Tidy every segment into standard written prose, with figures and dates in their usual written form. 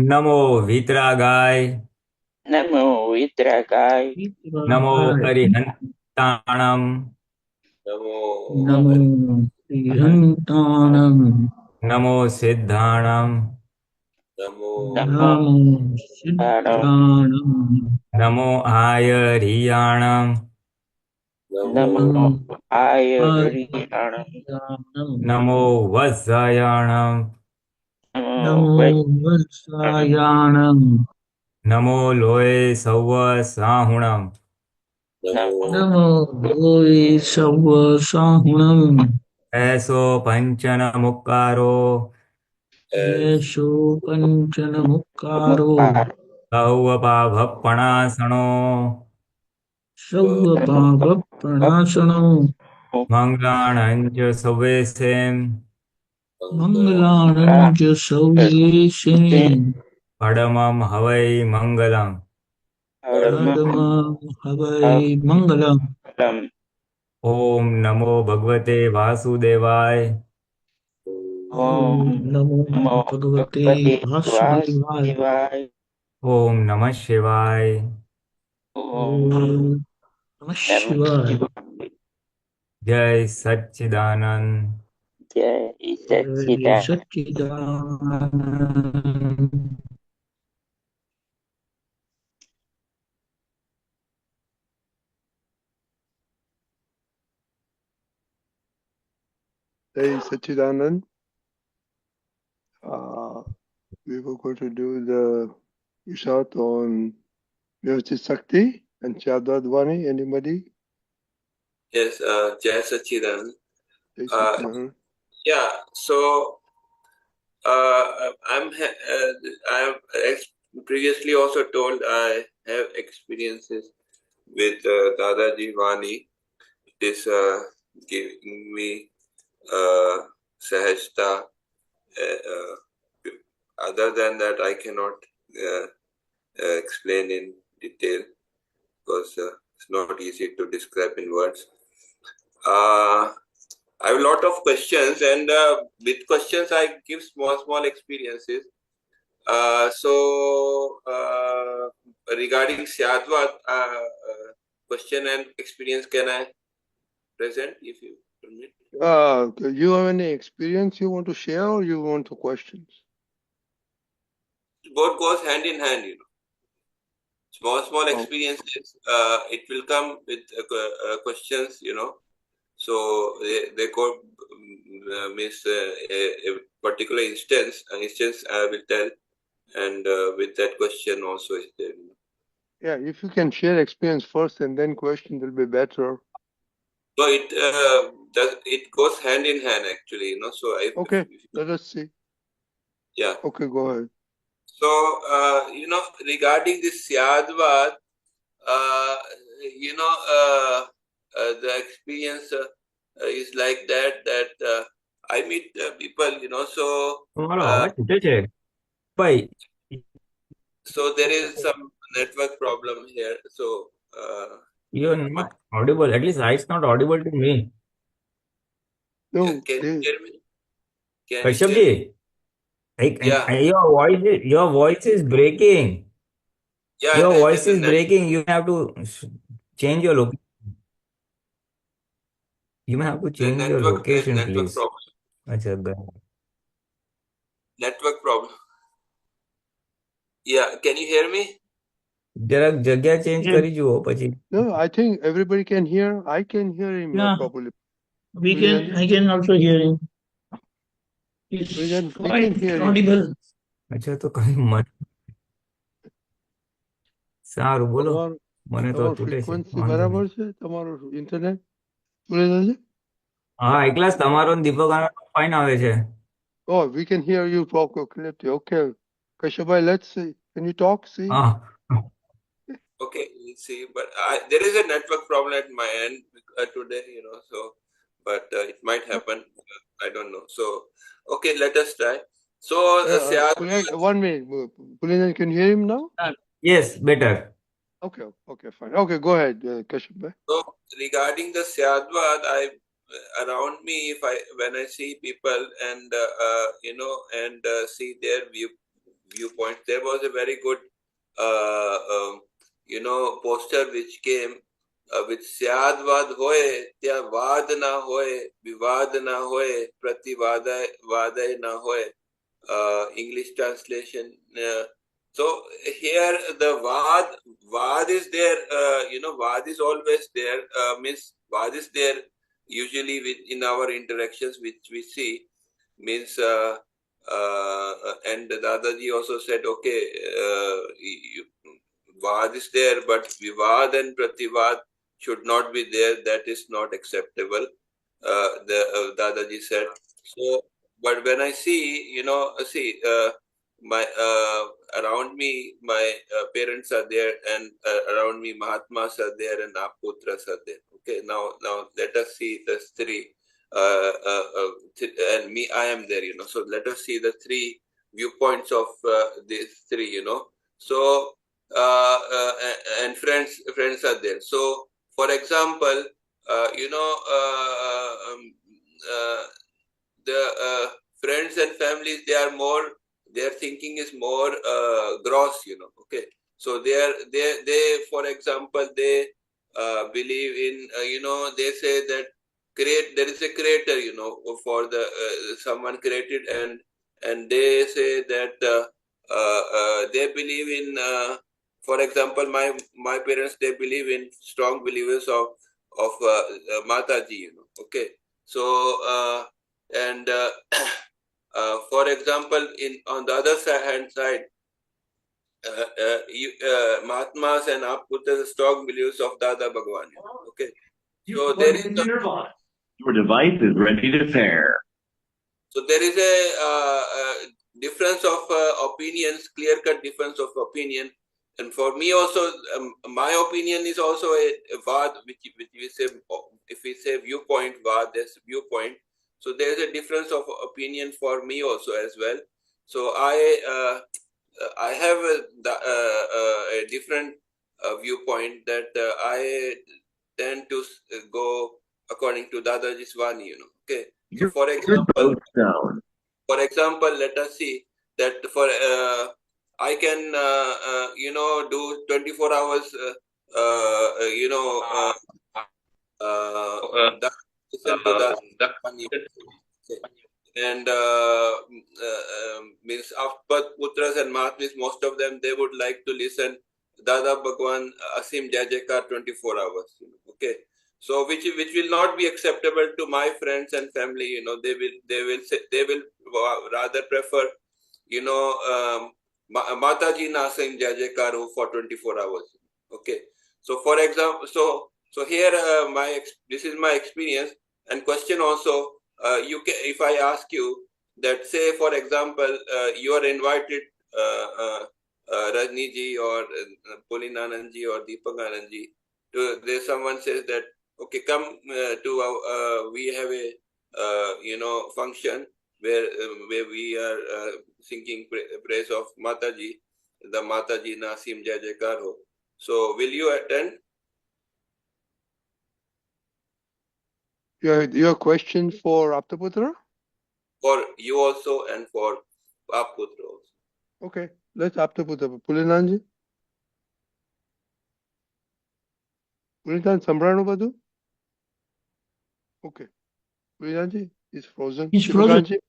नमो वीतरागाय नमो वितरागाय नमो अरिहंताणम नमो श्रीहन्ताणं नमो सिद्धाणम नमो सिद्धाणं नमो आयरियाणम नमो नमो आयर्याणं आयर्याणं नमो वत्सायाणम नमो वत्सायाणं नमो लोये सौव साहुणम नमो लोये सव्वसाहुणं ऐसो पंचन मुक्कारो येषो पञ्चनमुक्कारो सौवपाभपणासणो सर्वपापप्रणाशनो मंगलाणं च सवेसेम मङ्गलानं च सौवेशे परमं हवै मंगलम् परमं हवै मङ्गलम् ओम नमो भगवते वासुदेवाय ॐ नमो भगवते वासुदेवाय वासुदेवाय ओम नमः शिवाय ॐ ॐ नमः नमः शिवाय शिवाय जय सच्चिदानंद जय जय Sachchidanand Sachchidanand Hey, Sachidanand. We were going to do the Ishat on Vyavasthit Shakti and Syadwad Vani. Anybody? Yes, Jai Sachidanand. Hey, Sachidanand. Yeah, so I have previously also told I have experiences with Dada Vani. It is giving me sahajta. Other than that, I cannot explain in detail because it's not easy to describe in words. I have a lot of questions, and with questions I give small experiences. Regarding Syadwad, question and experience, can I present if you permit? You have any experience you want to share, or you want to questions? Both goes hand in hand, you know. Small experiences. It will come with questions, you know. So they go means a particular instance I will tell, and with that question also is there. Yeah, if you can share experience first and then question, will be better. So it goes hand in hand actually, you know. So Okay, let us see. Yeah. Okay, go ahead. So you know, regarding this Syadwad, you know, the experience is like that I meet people, you know. So so there is some network problem here. So you're not audible. At least it's not audible to me. No, can you hear me? Kashyap ji, Yeah. your voice is breaking. Yeah, Your voice is breaking. You have to change your location. You may have to change your location, please. Network problem. Yeah, can you hear me? जरा जगह change करी जो પછી. No, I think everybody can hear. I can hear him properly. I can also hear him. It's quite audible. अच्छा तो કઈ મત સારું બોલો મને તો તૂટે છે ફ્રીક્વન્સી બરાબર છે તમારું ઇન્ટરનેટ બોલે છે હા એકલા તમારો દીપક ફાઇન આવે છે. Oh, we can hear you clearly. Okay, Kashyap, let's see. Can you talk? See. Okay, let's see. But there is a network problem at my end today, you know. So, but it might happen. I don't know. So, okay, let us try. So, one minute. Pulinanandji, can you hear him now? Yes, better. Okay, fine. Okay, go ahead, Kashyap. So, regarding the Syadwad, around me, when I see people and see their viewpoints, there was a very good poster which came with Syadwad hoye, tya vad na hoye, vivad na hoye, prativada na hoye. English translation. So here the vad is there. Vad is always there. Means vad is there usually in our interactions which we see. Means and Dadaji also said, okay, vad is there, but vivad and prativad should not be there. That is not acceptable. Dadaji said. So, but when I see, my around me, my parents are there, and around me, Mahatmas are there, and Aputras are there. Okay, now let us see the three, and me, I am there. So let us see the three viewpoints of these three. So and friends are there. So, for example, the friends and families, their thinking is more gross, okay. So they for example, they believe in, they say that there is a creator, for the someone created, and they say that they believe in, for example, my parents, they believe in strong believers of Mataji, okay. So and for example, on the other hand side, Mahatmas and Aputras, strong believers of Dada Bhagwan. Okay, so there is your device is ready to pair. So there is a difference of opinions, clear-cut difference of opinion, and for me also, my opinion is also a vad, which we say, if we say viewpoint vad, there's viewpoint. So there is a difference of opinion for me also as well. So I have a different viewpoint that I tend to go according to Dadaji's Vani, Okay. So for example, let us see that for I can do 24 hours and means Aptaputras and Mahatmas, most of them, they would like to listen Dada Bhagwan Asim Jajekar 24 hours. Okay, so which will not be acceptable to my friends and family. They will rather prefer Mataji na Asim Jajekar for 24 hours. Okay, so for example, so here this is my experience and question also. You can, if I ask you that, say for example, you are invited, Rajniji or Pulinanandji or Deepakanandji, there someone says that, okay, come to we have a function where we are singing praise of Mataji, the Mataji Nasim Jajekar ho. So will you attend? Your question for Aptaputra? For you also and for Aptaputra also. Okay, let's Aptaputra Pulinanandji. Pulinanandji, Sambrano Badu? Okay. Pulinanandji is frozen. He's frozen.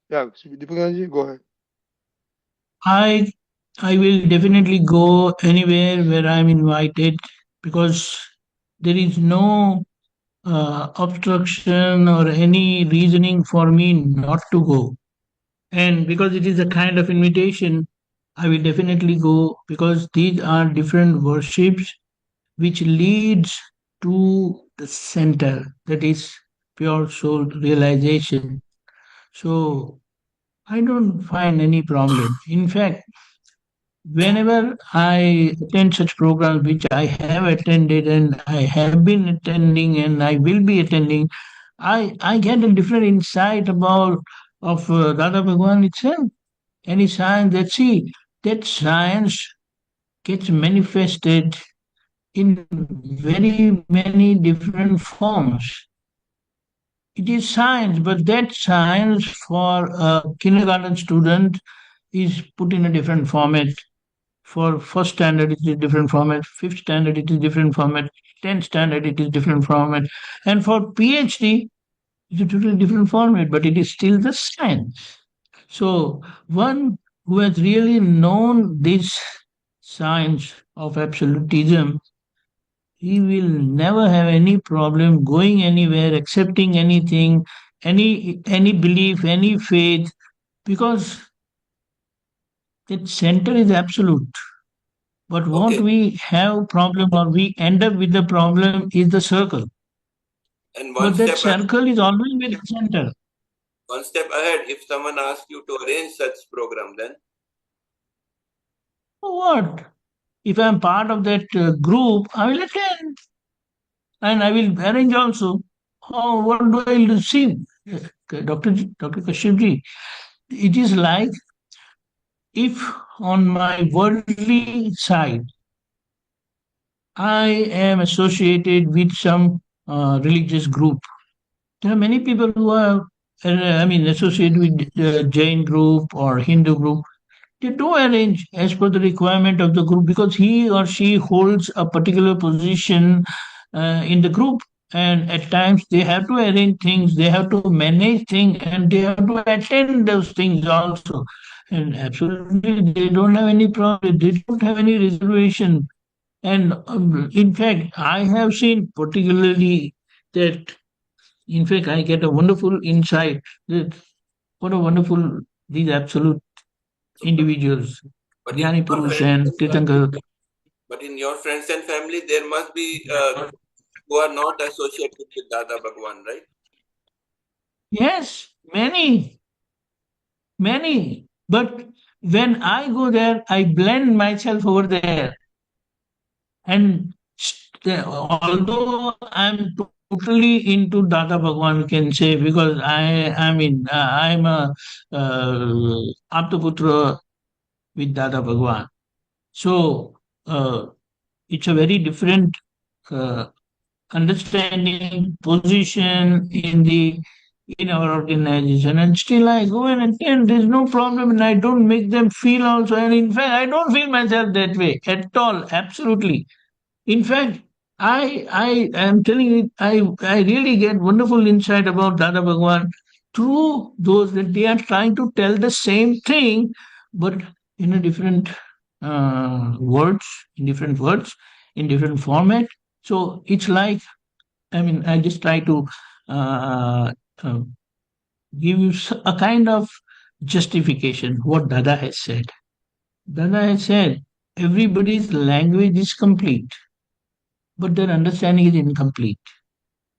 Yeah, Deepakanandji, go ahead. I will definitely go anywhere where I'm invited, because there is no obstruction or any reasoning for me not to go. And because it is a kind of invitation, I will definitely go, because these are different worships which leads to the center, that is pure soul realization. So I don't find any problem. In fact, whenever I attend such programs, which I have attended and I have been attending and I will be attending, I get a different insight of Dada Bhagwan itself. Any science that science gets manifested in very many different forms. It is science, but that science for a kindergarten student is put in a different format. For first standard, it is different format. Fifth standard, it is different format. 10th standard, it is different format. And for PhD, it's a totally different format, but it is still the science. So one who has really known this science of absolutism, he will never have any problem going anywhere, accepting anything, any belief, any faith, because that center is absolute. But what Okay. we have problem or we end up with the problem is the circle. And But that circle is always with the center. one step ahead, if someone asks you to arrange such program, then So what? If I am part of that group, I will attend and I will arrange also. Oh, what do I receive? Dr. Kashyapji, it is like if on my worldly side I am associated with some religious group. There are many people who are, associated with Jain group or Hindu group. They do arrange as per the requirement of the group because he or she holds a particular position in the group. And at times they have to arrange things, they have to manage things, and they have to attend those things also. And absolutely, they don't have any problem, they don't have any reservation. And in fact, I have seen particularly that, in fact, I get a wonderful insight that what a wonderful these absolute individuals, but Jnani Purush and Tirthankar. but in your friends and family, there must be who are not associated with Dada Bhagwan, right? Yes, many. But when I go there, I blend myself over there. And although I'm totally into Dada Bhagwan, you can say, because I'm a Aptaputra with Dada Bhagwan. So it's a very different uh, understanding, position in our organization, and still I go and attend. There's no problem, and I don't make them feel also. And in fact, I don't feel myself that way at all. Absolutely. In fact, I am telling you, I really get wonderful insight about Dada Bhagwan through those that they are trying to tell the same thing, but in a different words, in different format. So it's like, I just try to uh, uh, give you a kind of justification what Dada has said. Dada has said everybody's language is complete, but their understanding is incomplete.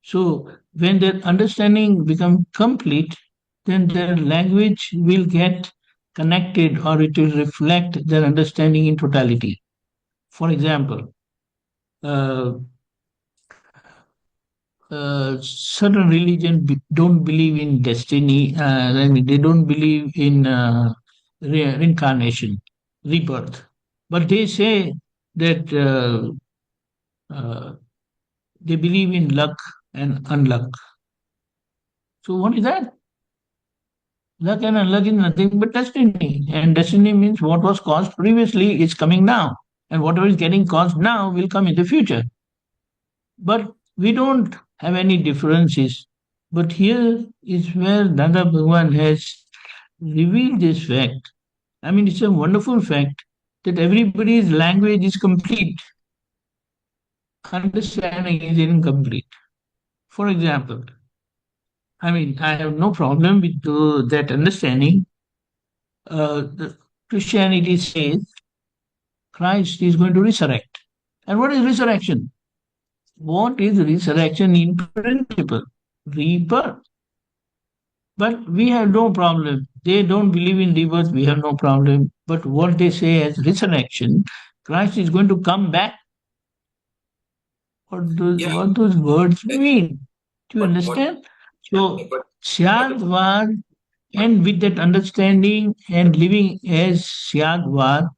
So when their understanding becomes complete, then their language will get connected or it will reflect their understanding in totality. For example, uh, certain religion don't believe in destiny. They don't believe in reincarnation, rebirth, but they say that uh, they believe in luck and unluck. So what is that? Luck and unluck is nothing but destiny, and destiny means what was caused previously is coming now, and whatever is getting caused now will come in the future. But we don't have any differences. But here is where Dada Bhagwan has revealed this fact. It's a wonderful fact that everybody's language is complete, understanding is incomplete. For example, I have no problem with that understanding. The Christianity says Christ is going to resurrect. And what is resurrection? What is resurrection in principle? Rebirth. But we have no problem. They don't believe in rebirth, we have no problem. But what they say as resurrection, Christ is going to come back. What those words mean? Do you understand? So, Syadwad, and with that understanding and living as Syadwad,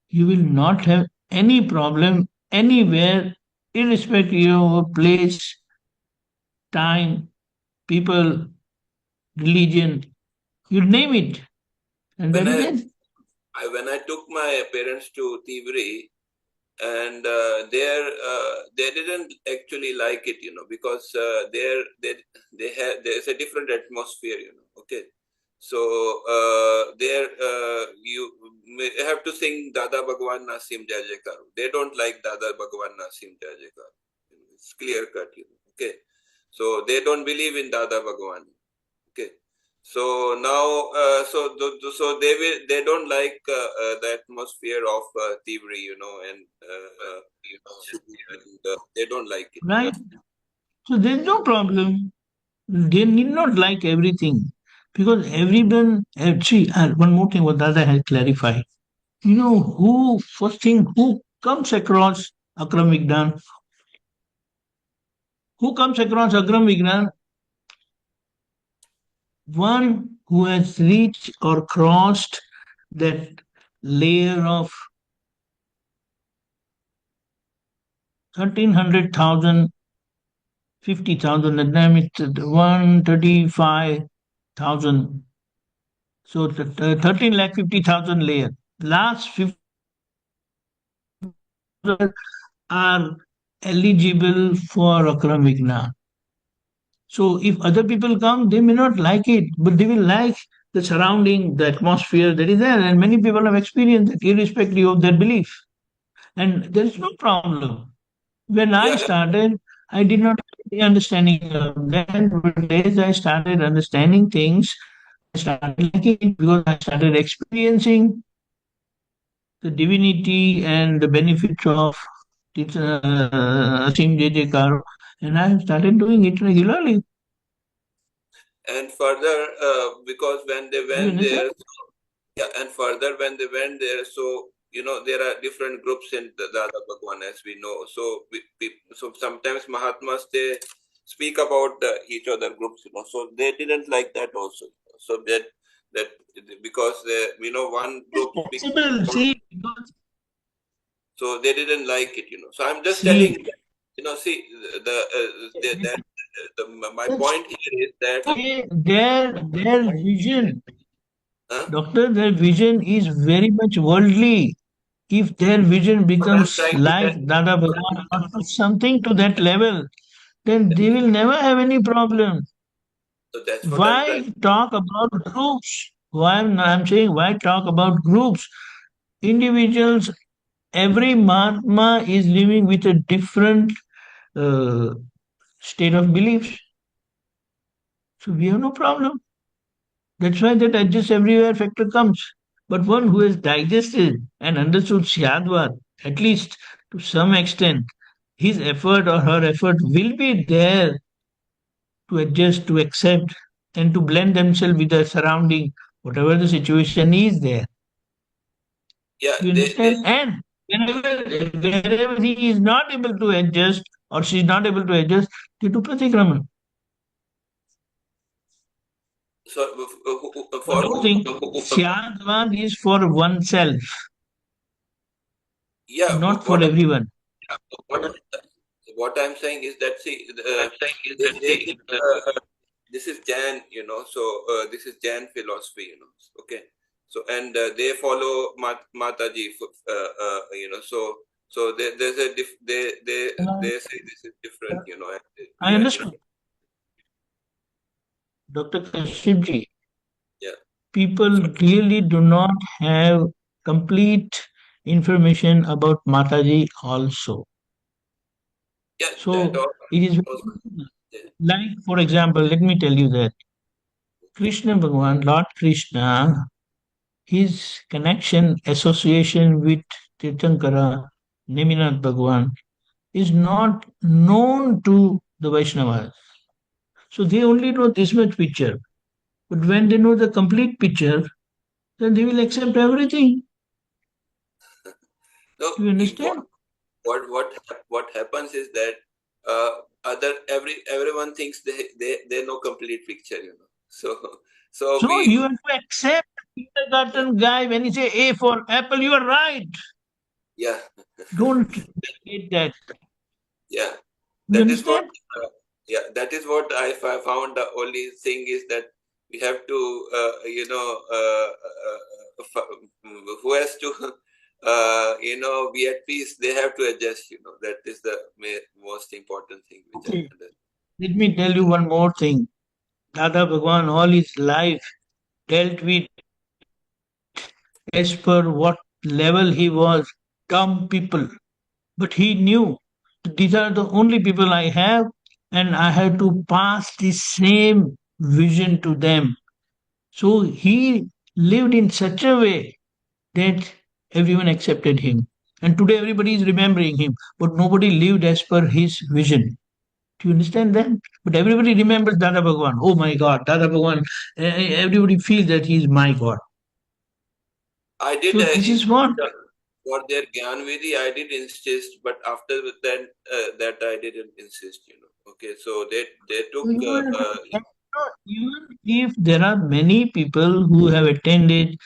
you will not have any problem anywhere, irrespective of place, time, people, religion, you name it. And that is it. When I took my parents to Tivri, and they didn't actually like it, because there's a different atmosphere, Okay, so there you may have to sing Dada Bhagwan Nasim Jai Jaikar. They don't like Dada Bhagwan Nasim Jai Jaikar. It's clear cut, Okay, so they don't believe in Dada Bhagwan. Okay. So now, so they don't like the atmosphere of Tivri, and they don't like it. Right? So there's no problem. They need not like everything. Because everyone, see, one more thing what Dada has clarified. First thing, who comes across Akram Vignan? Who comes across Akram Vignan? One who has reached or crossed that layer of 1300,000, 50,000, and then it's 135,000. So 13,50,000 layer. Last 50 are eligible for Akram Vignan. So if other people come, they may not like it, but they will like the surrounding, the atmosphere that is there. And many people have experienced it irrespective of their belief. And there is no problem. When I started, I did not have any understanding of that. But as I started understanding things, I started liking it because I started experiencing the divinity and the benefits of Asim J.J. Karo, and I have started doing it regularly. And further, because when they went there, and further when they went there, so there are different groups in the Dada Bhagwan, as we know. So so sometimes Mahatmas, they speak about each other groups, So they didn't like that also. So that because one group speaks so they didn't like it, So I'm just telling, see my point here is that their vision, Doctor, their vision is very much worldly. If their vision becomes like Dada Bhagwan or something to that level, then they will never have any problem. So that's what why talk about groups? I'm saying why talk about groups? Individuals, every Mahatma is living with a different state of beliefs. So we have no problem. That's why that adjust everywhere factor comes. But one who has digested and understood Syadwad, at least to some extent, his effort or her effort will be there to adjust, to accept, and to blend themselves with the surrounding, whatever the situation is there. Yeah, you understand? And wherever he is not able to adjust or she is not able to adjust, they do pratikraman. So I don't think Syadwad is for oneself. Yeah, not for everyone. What I'm saying is that this is Jain, so this is Jain philosophy, Okay, so and they follow Mataji, so there's a they say this is different, I understand. Dr. Kashyapji, people really do not have complete information about Mataji also. So it is like, for example, let me tell you that Krishna Bhagwan, Lord Krishna, his connection, association with Tirthankara, Neminath Bhagwan, is not known to the Vaishnavas. So they only know this much picture. But when they know the complete picture, then they will accept everything. No, Do you understand? What happens is that everyone thinks they know complete picture, So you have to accept kindergarten guy when he say A for apple, you are right. Yeah. Don't hate that. Yeah. You understand? Yeah, that is what I found. The only thing is that we have to, who has to, be at peace. They have to adjust. That is the most important thing which I Okay. understand. Let me tell you one more thing. Dada Bhagwan all his life dealt with, as per what level he was, dumb people. But he knew these are the only people I have, and I have to pass the same vision to them. So he lived in such a way that everyone accepted him. And today everybody is remembering him, but nobody lived as per his vision. Do you understand that? But everybody remembers Dada Bhagwan. Oh my God, Dada Bhagwan. Everybody feels that he is my God. I did So this is what. for their Gyan Vidhi, I did insist, but after that I didn't insist. Okay, so they took. Even if there are many people who have attended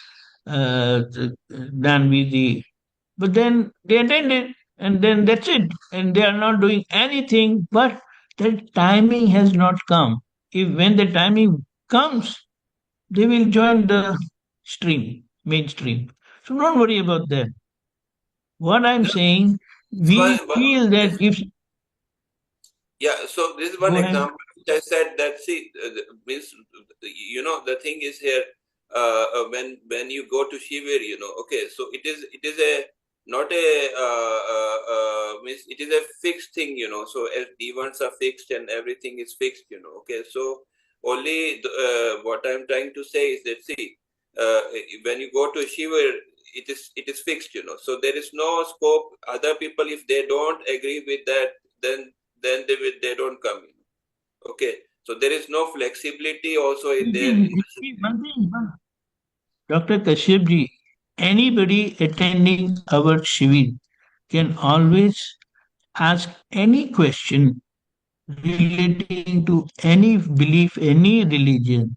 Danvidhi, but then they attended and then that's it, and they are not doing anything, but the timing has not come. If when the timing comes, they will join the mainstream. So don't worry about that. What I'm saying, we feel that if. Yeah, so this is one Go ahead. example which I said that means the thing is here when you go to Shivir, okay, so it is a not a means it is a fixed thing, so as events are fixed and everything is fixed, okay, so only what I'm trying to say is that when you go to Shivir, it is fixed, so there is no scope. Other people, if they don't agree with that, then they don't come. Okay, so there is no flexibility also in there. Dr. Kashyapji, anybody attending our Shivir can always ask any question relating to any belief, any religion.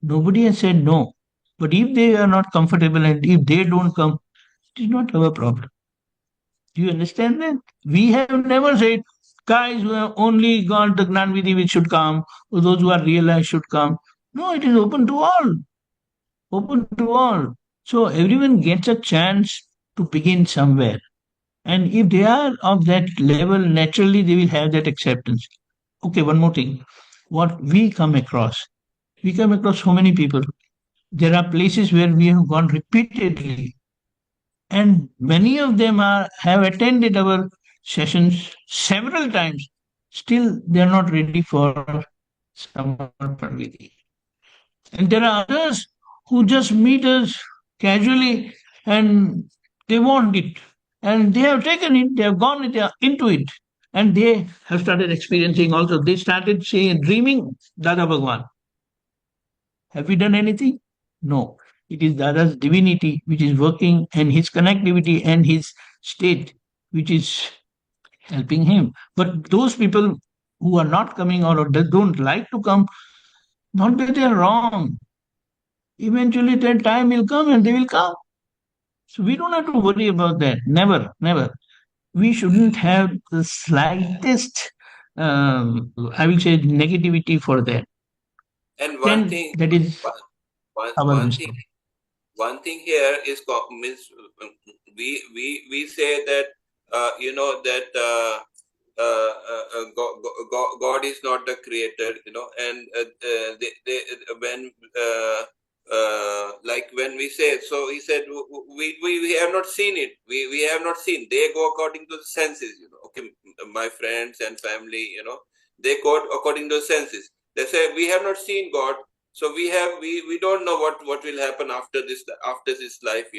Nobody has said no. But if they are not comfortable and if they don't come, it is not our problem. Do you understand that? We have never said, guys who have only got the Gnan Vidhi which should come, or those who are realized should come. No, it is open to all. Open to all. So everyone gets a chance to begin somewhere. And if they are of that level, naturally they will have that acceptance. Okay, one more thing. What we come across so many people. There are places where we have gone repeatedly, and many of them have attended our sessions several times. Still, they are not ready for Samarpan Vidhi. And there are others who just meet us casually and they want it. And they have taken it, they have gone into it. And they have started experiencing also. They started saying, dreaming Dada Bhagwan. Have we done anything? No. It is Dada's divinity which is working and his connectivity and his state which is helping him. But those people who are not coming or don't like to come, not that they are wrong. Eventually, their time will come and they will come. So we don't have to worry about that. Never, never. We shouldn't have the slightest, I will say, negativity for that. And Then that is our wisdom. One thing here is means we say that God is not the creator, and when like when we say, so he said we have not seen it, we have not seen. They go according to the senses, okay, my friends and family, they go according to the senses. They say we have not seen God, so we don't know what will happen after this life,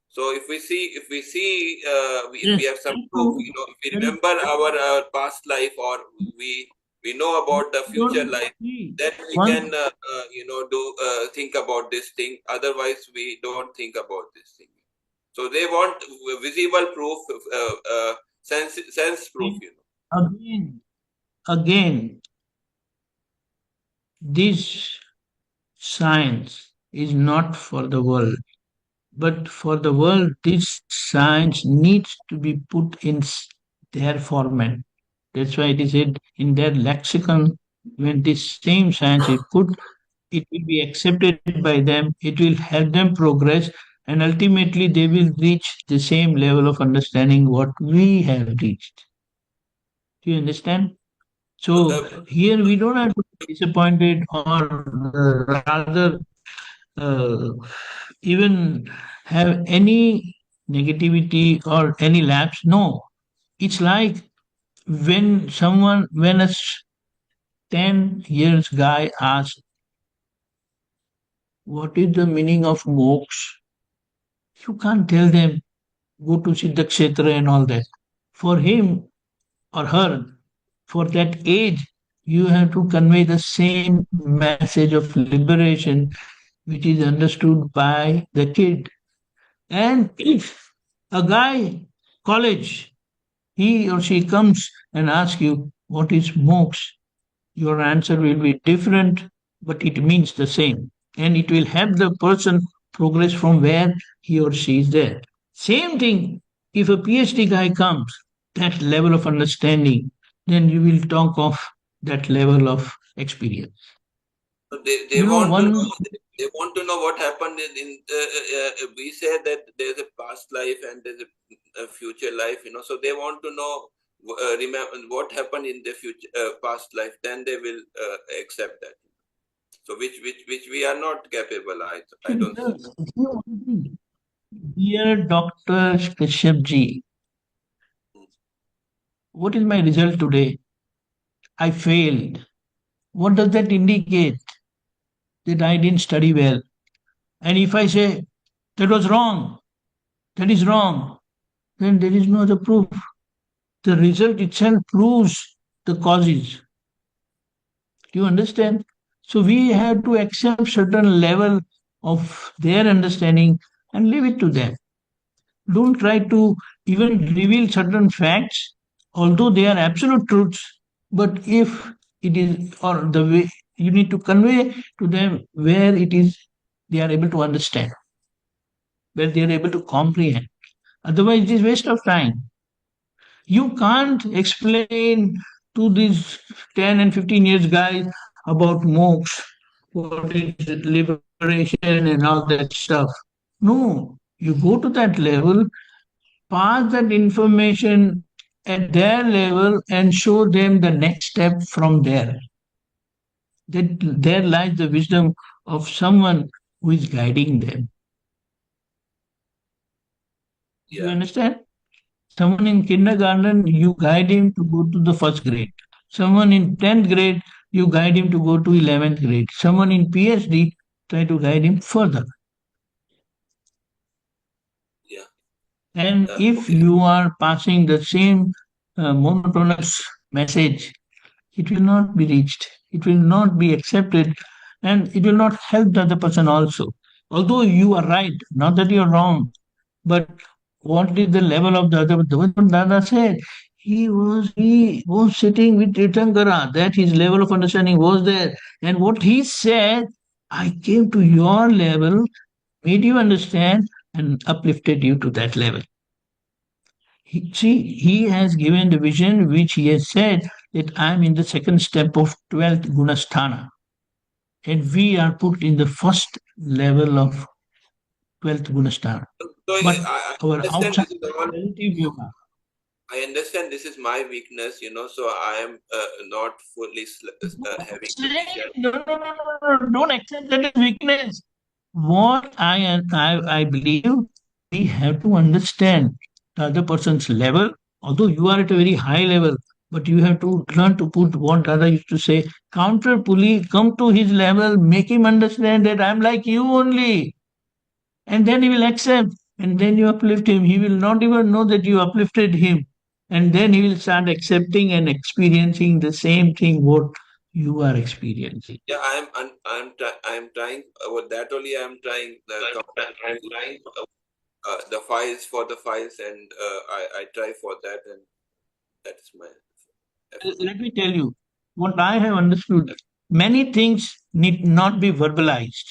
so if we see we have some proof, if we remember our past life, or we know about the future life, then we can think about this thing. Otherwise we don't think about this thing. So they want visible proof, sense proof, Again, this science is not for the world, but for the world, this science needs to be put in their format. That's why it is said in their lexicon, when this same science is put, it will be accepted by them, it will help them progress, and ultimately they will reach the same level of understanding what we have reached. Do you understand? So here we don't have to be disappointed or rather even have any negativity or any lapse. No, it's like when a 10 years guy asks, what is the meaning of moksha? You can't tell them, go to Siddha Kshetra and all that. For him or her, for that age, you have to convey the same message of liberation which is understood by the kid. And if a guy, college, he or she comes and asks you, what is moksha? Your answer will be different, but it means the same. And it will help the person progress from where he or she is there. Same thing, if a PhD guy comes, that level of understanding, then you will talk of that level of experience. They You know, want to one know. They want to know what happened in. We say that there's a past life and there's a future life. So they want to know. Remember what happened in the future, past life. Then they will accept that. So which we are not capable. I don't think. Dear Dr. Kashyapji, what is my result today? I failed. What does that indicate? That I didn't study well. And if I say that was wrong, that is wrong, then there is no other proof. The result itself proves the causes. Do you understand? So we have to accept certain level of their understanding and leave it to them. Don't try to even reveal certain facts, although they are absolute truths. But if it is, or the way you need to convey to them where it is they are able to understand, where they are able to comprehend. Otherwise, it is waste of time. You can't explain to these 10 and 15 years guys about moksha, what is liberation and all that stuff. No, you go to that level, pass that information at their level and show them the next step from there. That there lies the wisdom of someone who is guiding them. You understand? Someone in kindergarten, you guide him to go to the first grade. Someone in 10th grade, you guide him to go to 11th grade. Someone in PhD, try to guide him further. Yeah. And if you are passing the same monotonous message, it will not be reached, it will not be accepted, and it will not help the other person also. Although you are right, not that you are wrong, but what is the level of the other? What Dada said, he was sitting with Tirthankara, that his level of understanding was there. And what he said, I came to your level, made you understand, and uplifted you to that level. He has given the vision which he has said that I am in the second step of 12th Gunasthana. And we are put in the first level of 12th Gunasthana. So But I our understand outside this is all. relative yoga. I understand this is my weakness, so I am not fully having the No, don't accept that as weakness. What I believe, we have to understand the other person's level. Although you are at a very high level, but you have to learn to put what Dada used to say, counter pulley, come to his level, make him understand that I'm like you only. And then he will accept, and then you uplift him. He will not even know that you uplifted him. And then he will start accepting and experiencing the same thing what you are experiencing. Yeah, I'm trying. With that only I'm trying. The files for the files, and I try for that, and that's my effort. Let me tell you what I have understood. Many things need not be verbalized,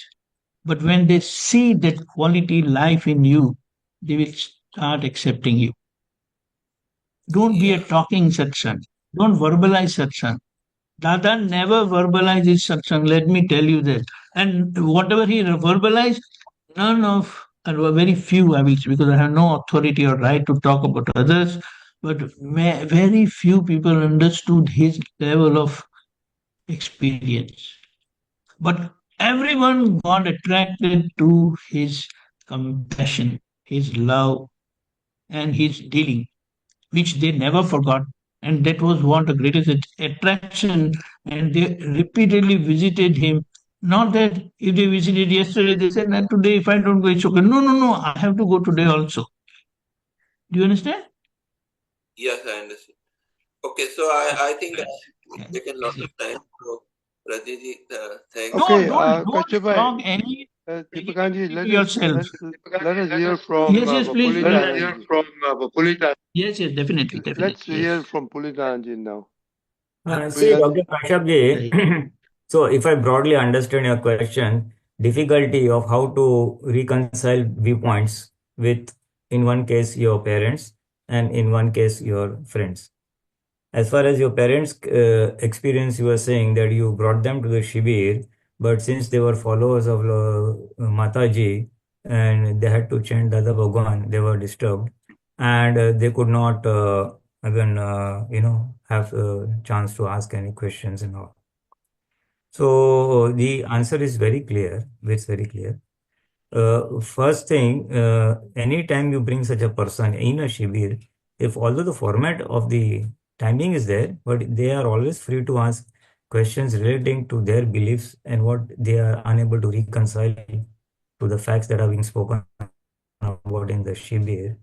but when they see that quality life in you, they will start accepting you. Don't be a talking satsang. don't verbalize satsang. Dada never verbalized his satsang, let me tell you that. And whatever he verbalized, none of, and very few, I will say, because I have no authority or right to talk about others, but very few people understood his level of experience. But everyone got attracted to his compassion, his love, and his dealing, which they never forgot. And that was what the greatest attraction. And they repeatedly visited him. Not that if they visited yesterday, they said, "Nah, today, if I don't go, it's okay." No, no, no, I have to go today also. Do you understand? Yes, I understand. Okay, so I think I've taken a lot of time. So, Rajiji, thanks. No, Okay, don't Kashyap talk any Deepakanji, to yourself. let us hear from Yes, yes, please. Pulinanandji. Yes, yes, definitely, definitely. Let's hear Yes. from Pulinanandji now. See, Pulinanandji. Dr. Kashyap ji, so if I broadly understand your question, difficulty of how to reconcile viewpoints with, in one case, your parents, and in one case, your friends. As far as your parents' experience, you were saying that you brought them to the Shibir, but since they were followers of Mataji and they had to chant Dada Bhagwan, they were disturbed and they could not even, have a chance to ask any questions and all. So the answer is very clear. It's very clear. First thing, anytime you bring such a person in a Shibir, if although the format of the timing is there, but they are always free to ask questions relating to their beliefs and what they are unable to reconcile to the facts that are being spoken about in the Shibir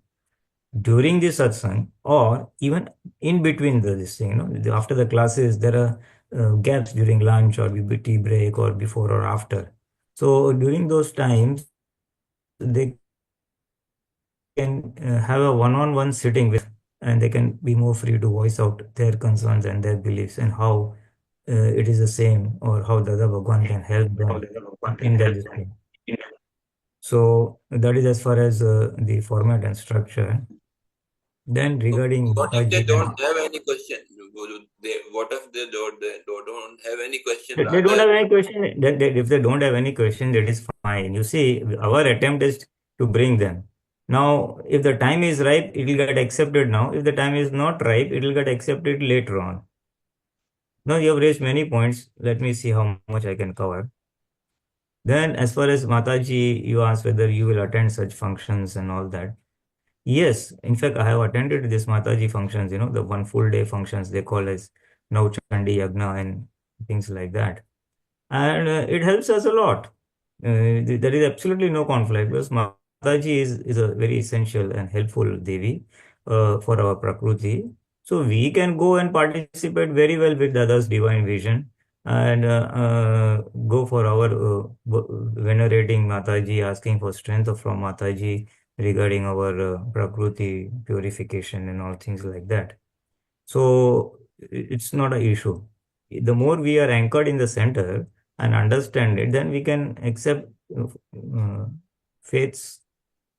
during the satsang, or even in between this thing, after the classes, there are gaps during lunch or maybe tea break or before or after. So during those times, they can have a one-on-one sitting with, and they can be more free to voice out their concerns and their beliefs and how it is the same, or how Dada Bhagwan can help them in their discipline. So that is as far as the format and structure. Then regarding What if they Mataji, don't have any question? What if they don't have any question? they don't have any question. If they don't have any question, that is fine. You see, our attempt is to bring them. Now, if the time is ripe, it will get accepted now. If the time is not ripe, it will get accepted later on. Now, you have raised many points. Let me see how much I can cover. Then, as far as Mataji, you asked whether you will attend such functions and all that. Yes, in fact, I have attended this Mataji functions, the one full day functions they call as Nauchandi Yagna and things like that. And it helps us a lot. There is absolutely no conflict because Mataji is a very essential and helpful Devi for our Prakriti. So we can go and participate very well with Dada's divine vision and go for our venerating Mataji, asking for strength from Mataji regarding our Prakriti purification and all things like that. So it's not an issue. The more we are anchored in the center and understand it, then we can accept faiths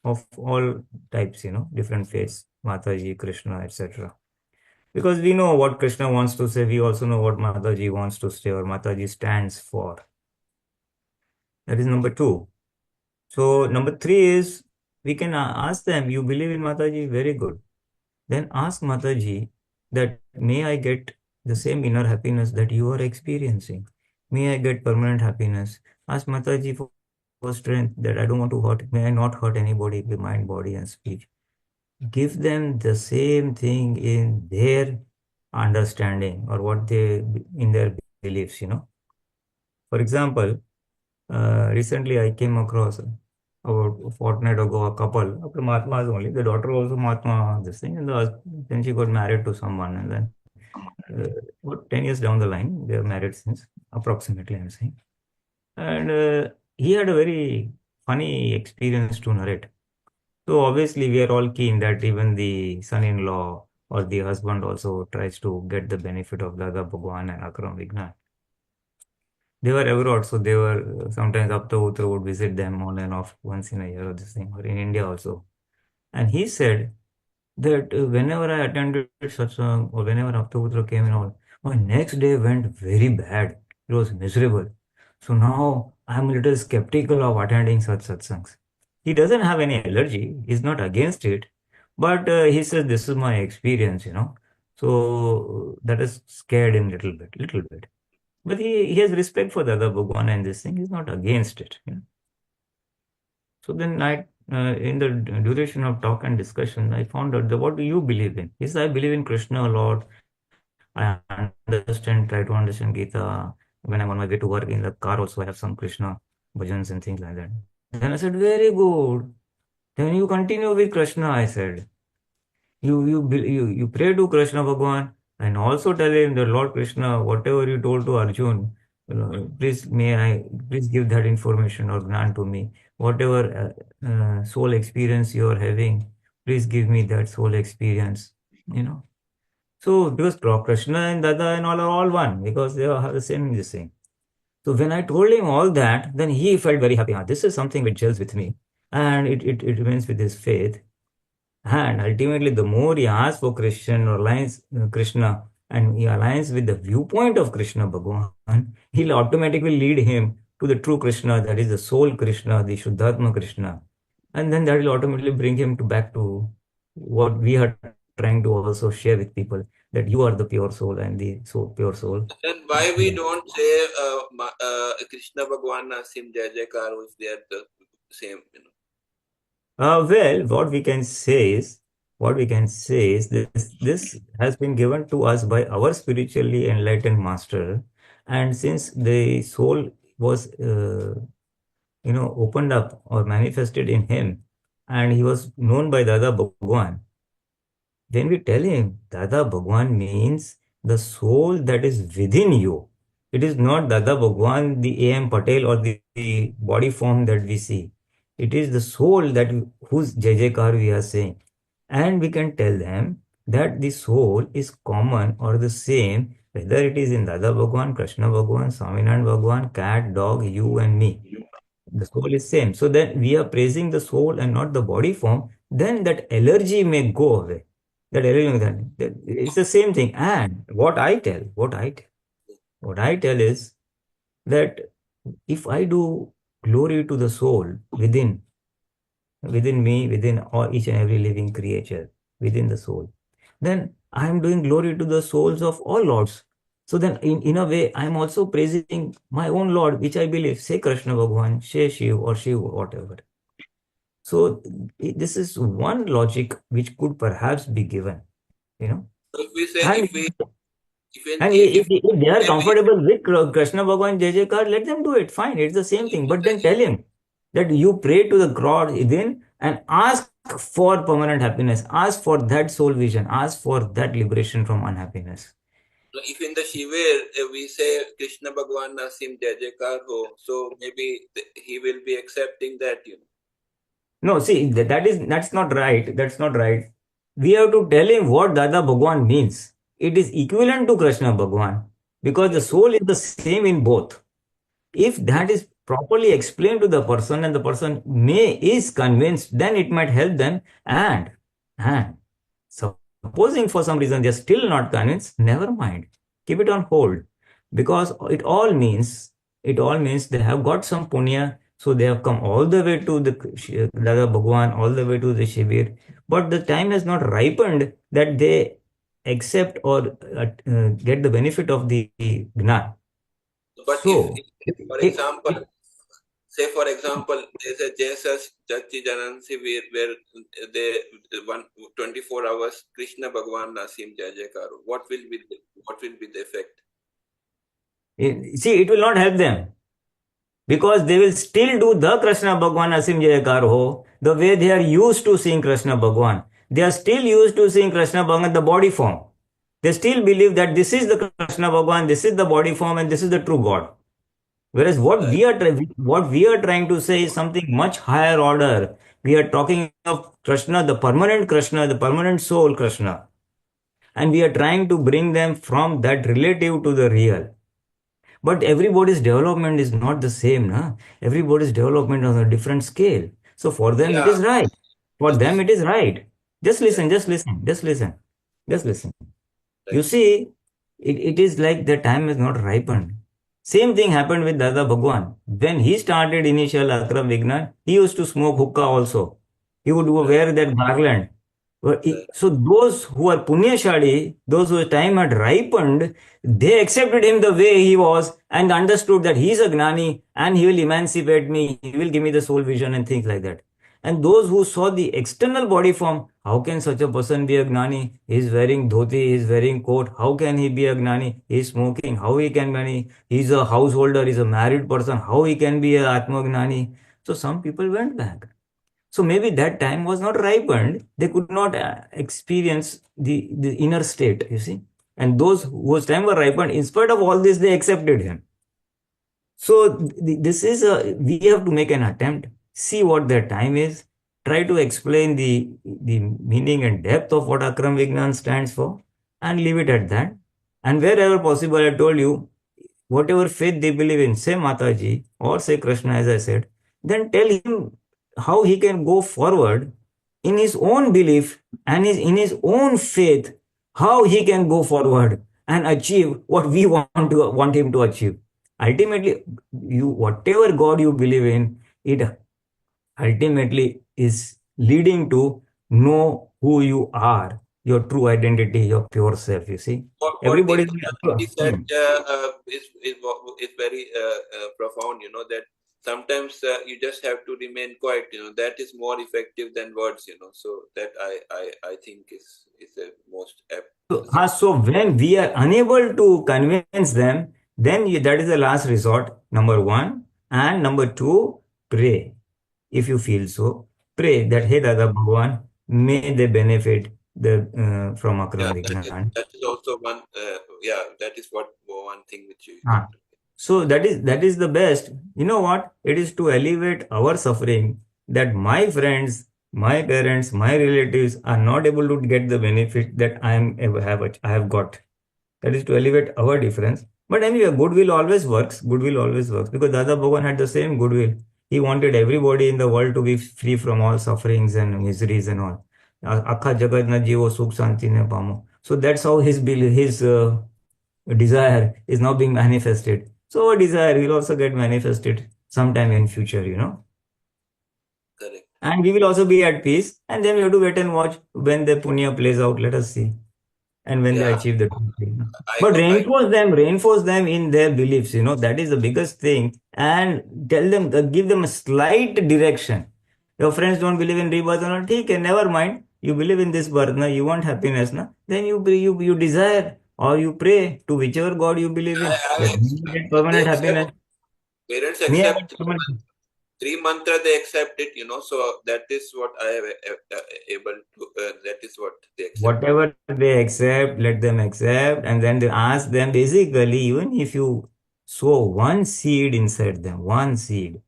of all types, different faiths, Mataji, Krishna, etc. Because we know what Krishna wants to say, we also know what Mataji wants to say or Mataji stands for. That is number two. So number three is we can ask them, you believe in Mataji, very good. Then ask Mataji that may I get the same inner happiness that you are experiencing? May I get permanent happiness? Ask Mataji for strength that I don't want to hurt, may I not hurt anybody with mind, body, and speech. Give them the same thing in their understanding or what they in their beliefs, For example, recently I came across about a fortnight ago a couple, after Mahatma's only, the daughter also Mahatma, this thing, and then she got married to someone, and then about 10 years down the line, they are married since, approximately, I'm saying. And he had a very funny experience to narrate. So obviously, we are all keen that even the son-in-law or the husband also tries to get the benefit of Dada Bhagwan and Akram Vignan. They were abroad, so they were sometimes Aptaputra would visit them on and off once in a year or this thing, or in India also. And he said that whenever I attended satsang or whenever Aptaputra came and all, my next day went very bad. It was miserable. So now I'm a little skeptical of attending such satsangs. He doesn't have any allergy. He's not against it. But he says, this is my experience. So that has scared him little bit. But he has respect for Dada Bhagwan and this thing. He's not against it. So then in the duration of talk and discussion, I found out that what do you believe in? He said, I believe in Krishna a lot. I try to understand Gita. When I'm on my way to work in the car also, I have some Krishna bhajans and things like that. Then I said, very good. Then you continue with Krishna, I said. You pray to Krishna Bhagwan and also tell him that Lord Krishna, whatever you told to Arjun, please give that information or gnan to me. Whatever soul experience you are having, please give me that soul experience. So because Krishna and Dada and all are all one because they have the same this thing. So when I told him all that, then he felt very happy. This is something which gels with me, and it remains with his faith. And ultimately, the more he asks for Krishna, and he aligns with the viewpoint of Krishna Bhagwan, he'll automatically lead him to the true Krishna, that is the soul Krishna, the Shuddhatma Krishna. And then that will automatically bring him back to what we are trying to also share with people, that you are the pure soul and the pure soul. Then why we don't say Krishna Bhagwan Nasim Jai Jaikar if they are the same? Well, what we can say is this has been given to us by our spiritually enlightened master, and since the soul was opened up or manifested in him, and he was known by Dada Bhagwan, then we tell him Dada Bhagwan means the soul that is within you. It is not Dada Bhagwan, the A.M. Patel or the body form that we see. It is the soul whose Jai Jaikar we are saying. And we can tell them that the soul is common or the same, whether it is in Dada Bhagwan, Krishna Bhagwan, Swaminarayan Bhagwan, cat, dog, you and me. The soul is same. So then we are praising the soul and not the body form, then that allergy may go away. It's the same thing. And what I tell is that if I do glory to the soul within me, within each and every living creature, within the soul, then I am doing glory to the souls of all lords. So then in a way, I am also praising my own Lord, which I believe, say Krishna Bhagwan, say Shiv or Shiv, whatever. So this is one logic which could perhaps be given. So if we say, And if if they are comfortable with Krishna Bhagwan Jai Jaikar, let them do it. Fine, it's the same thing. But then tell him that you pray to the God within and ask for permanent happiness. Ask for that soul vision. Ask for that liberation from unhappiness. If in the Shiva we say Krishna Bhagwan Nasim Jai Jaikar ho, so maybe he will be accepting that. No, see, that's not right. That's not right. We have to tell him what Dada Bhagwan means. It is equivalent to Krishna Bhagwan because the soul is the same in both. If that is properly explained to the person and the person is convinced, then it might help them. And supposing for some reason they're still not convinced, never mind. Keep it on hold, because it all means they have got some punya. So they have come all the way to the Dada Bhagwan, all the way to the Shivir, but the time has not ripened that they accept or get the benefit of the Gnan. But so, for example, there's a Jesus Jachi Janan Sivir where they 24 hours Krishna Bhagwan Nasim Jai Jaikar. What will be the effect? See, it will not help them, because they will still do the Krishna Bhagwan Asim Jayakar ho, the way they are used to seeing Krishna Bhagwan. They are still used to seeing Krishna Bhagwan the body form. They still believe that this is the Krishna Bhagwan, this is the body form, and this is the true God. Whereas what we are trying to say is something much higher order. We are talking of Krishna, the permanent soul Krishna. And we are trying to bring them from that relative to the real. But everybody's development is not the same. Na? Everybody's development on a different scale. So for them, it is right. For them, it is right. Just listen, just listen, just listen, just listen. You see, it is like the time is not ripened. Same thing happened with Dada Bhagwan. When he started initial Akram Vignan, he used to smoke hookah also. He would wear that garland. So those who are Punyashali, those whose time had ripened, they accepted him the way he was and understood that he is a Gnani and he will emancipate me, he will give me the soul vision and things like that. And those who saw the external body form, how can such a person be a Gnani? He is wearing dhoti, he is wearing coat. How can he be a Gnani? He is smoking. How he can be? He is a householder, he is a married person. How he can be a Atma Gnani? So some people went back. So maybe that time was not ripened. They could not experience the inner state, you see. And those whose time were ripened, in spite of all this, they accepted him. So this is we have to make an attempt, see what their time is, try to explain the meaning and depth of what Akram Vignan stands for, and leave it at that. And wherever possible, I told you, whatever faith they believe in, say Mataji or say Krishna, as I said, then tell him how he can go forward in his own belief and in his own faith, how he can go forward and achieve what we want him to achieve. Ultimately, whatever God you believe in, it ultimately is leading to know who you are, your true identity, your pure self. You see, everybody said is very profound. You know that sometimes you just have to remain quiet. You know that is more effective than words. You know, so that I think is the most apt. So when we are unable to convince them, then that is the last resort. Number one, and number two, pray. If you feel so, pray that hey Dada Bhagwan, may they benefit from Akram Vignan. That is also one. That is what one thing which you. So that is the best. You know what? It is to elevate our suffering that my friends, my parents, my relatives are not able to get the benefit that I have got. That is to elevate our difference. But anyway, goodwill always works. Goodwill always works because Dada Bhagwan had the same goodwill. He wanted everybody in the world to be free from all sufferings and miseries and all. Akha jagat na jivo sukh shanti ne pamo. So that's how his desire is now being manifested. So our desire will also get manifested sometime in future, you know. Correct. And we will also be at peace. And then we have to wait and watch when the punya plays out. Let us see. And when they achieve the truth. But reinforce them in their beliefs, you know, that is the biggest thing. And tell them, give them a slight direction. Your friends don't believe in rebirth or not, okay, never mind. You believe in this birth, na, you want happiness, na, then you desire or you pray to whichever God you believe in. Get permanent happiness. Parents accept 3 mantra, they accept it, you know, so that is what I am able to, that is what they accept. Whatever they accept, let them accept, and then they ask them, basically, even if you sow one seed inside them, one seed,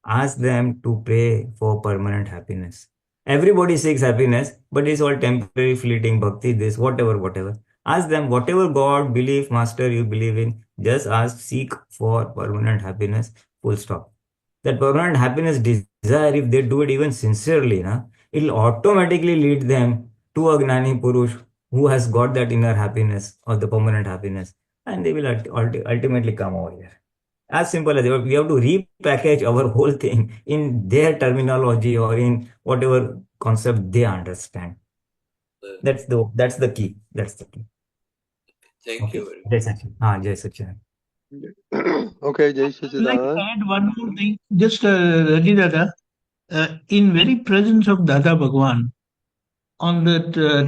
ask them to pray for permanent happiness. Everybody seeks happiness, but it's all temporary, fleeting, bhakti, this, whatever. Ask them, whatever God, belief, master you believe in, just ask, seek for permanent happiness, full stop. That permanent happiness desire, if they do it even sincerely, it will automatically lead them to a Gnani Purush who has got that inner happiness or the permanent happiness, and they will ultimately come over here. As simple as that. We have to repackage our whole thing in their terminology or in whatever concept they understand. That's the key. That's the key. Thank you very much. Jai Sachin. Okay, Jai I'd like to Sachin. add one more thing. Just Raji Dada, in very presence of Dada Bhagwan, on the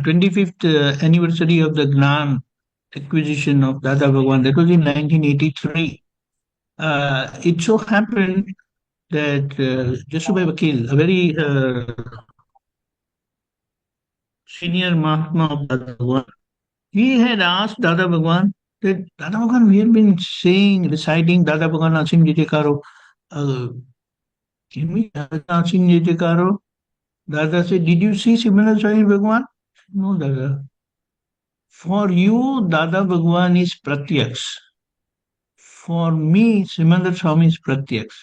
25th anniversary of the Gnan acquisition of Dada Bhagwan, that was in 1983. It so happened that Jasubai Vakil, a very senior Mahatma of Dada Bhagwan, he had asked Dada Bhagwan that, Dada Bhagwan, we have been reciting Dada Bhagwan Asim Jitikaro. Can we Asim Jitikaro? Dada said, did you see Simana Swami Bhagwan? No, Dada. For you, Dada Bhagwan is Pratyaks. For me, Simandar Swami is Pratyaks.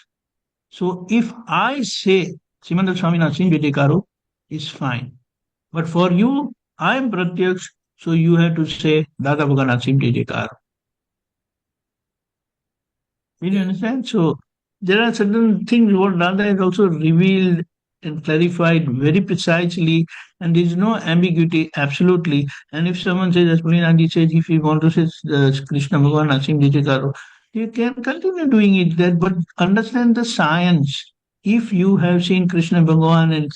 So if I say Simandar Swami Nasin Jitikaro is fine. But for you, I am Pratyaksh, so you have to say Dada Bhagwan Aptaputra Pulinanandji. Did you understand? So there are certain things what Dada has also revealed and clarified very precisely, and there is no ambiguity absolutely. And if someone says, as Pulinanandji says, if you want to say Krishna Bhagwan Aptaputra Pulinanandji, you can continue doing it that, but understand the science. If you have seen Krishna Bhagwan and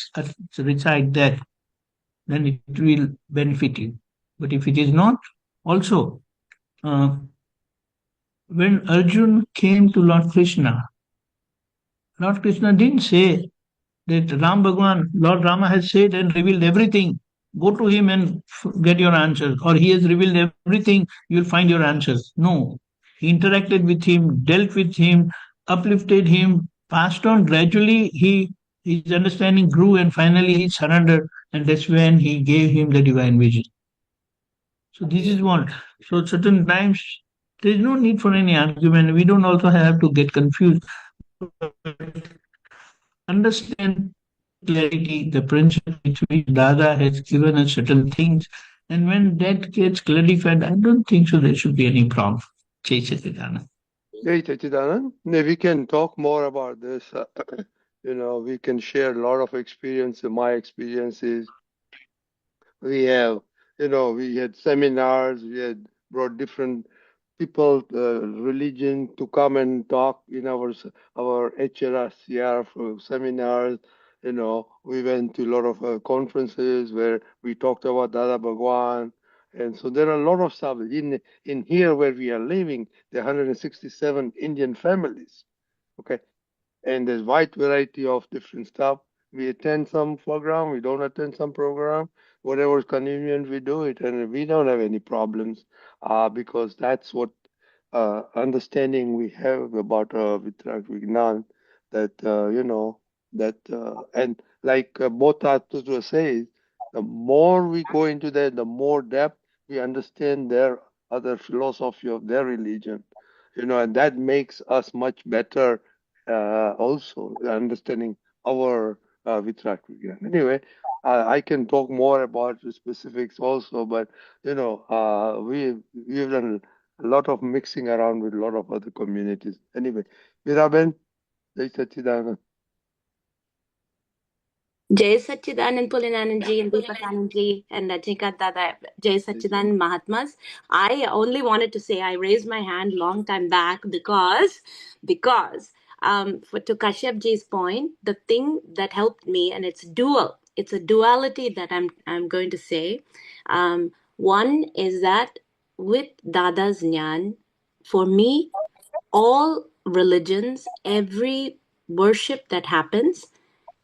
recite that, then it will benefit you. But if it is not, also, when Arjun came to Lord Krishna didn't say that Ram Bhagwan, Lord Rama has said and revealed everything. Go to him and get your answers. Or he has revealed everything, you will find your answers. No. He interacted with him, dealt with him, uplifted him, passed on gradually. His understanding grew and finally he surrendered. And that's when he gave him the divine vision. So this is one. So certain times there is no need for any argument. We don't also have to get confused. Understand clarity, the principle which Dada has given us certain things, and when that gets clarified, I don't think so there should be any problem. Jai Satchidanand. Hey, Sachidanand, we can talk more about this. We can share a lot of experience. My experiences. We have, we had seminars. We had brought different people, religion to come and talk in our HRCR for seminars. We went to a lot of conferences where we talked about Dada Bhagwan. And so there are a lot of stuff. In here where we are living, there are 167 Indian families. Okay. And there's wide variety of different stuff. We attend some program, we don't attend some program. Whatever is convenient, we do it, and we don't have any problems because that's what understanding we have about Vitrak Vignan. That and like both Aptaputra says, the more we go into that, the more depth we understand their other philosophy of their religion. And that makes us much better also understanding our Vitrak Vigyan. Anyway, I can talk more about the specifics also, but we've done a lot of mixing around with a lot of other communities. Anyway, Miraben, Jai Satchidanand. Jai Satchidanand Pulinanandji and Deepakanandji and Rajnikant Dada, Jai Satchidanand Mahatmas. I only wanted to say I raised my hand long time back because to Kashyapji's point, the thing that helped me, and it's dual. It's a duality that I'm going to say. One is that with Dada's Jnana, for me, all religions, every worship that happens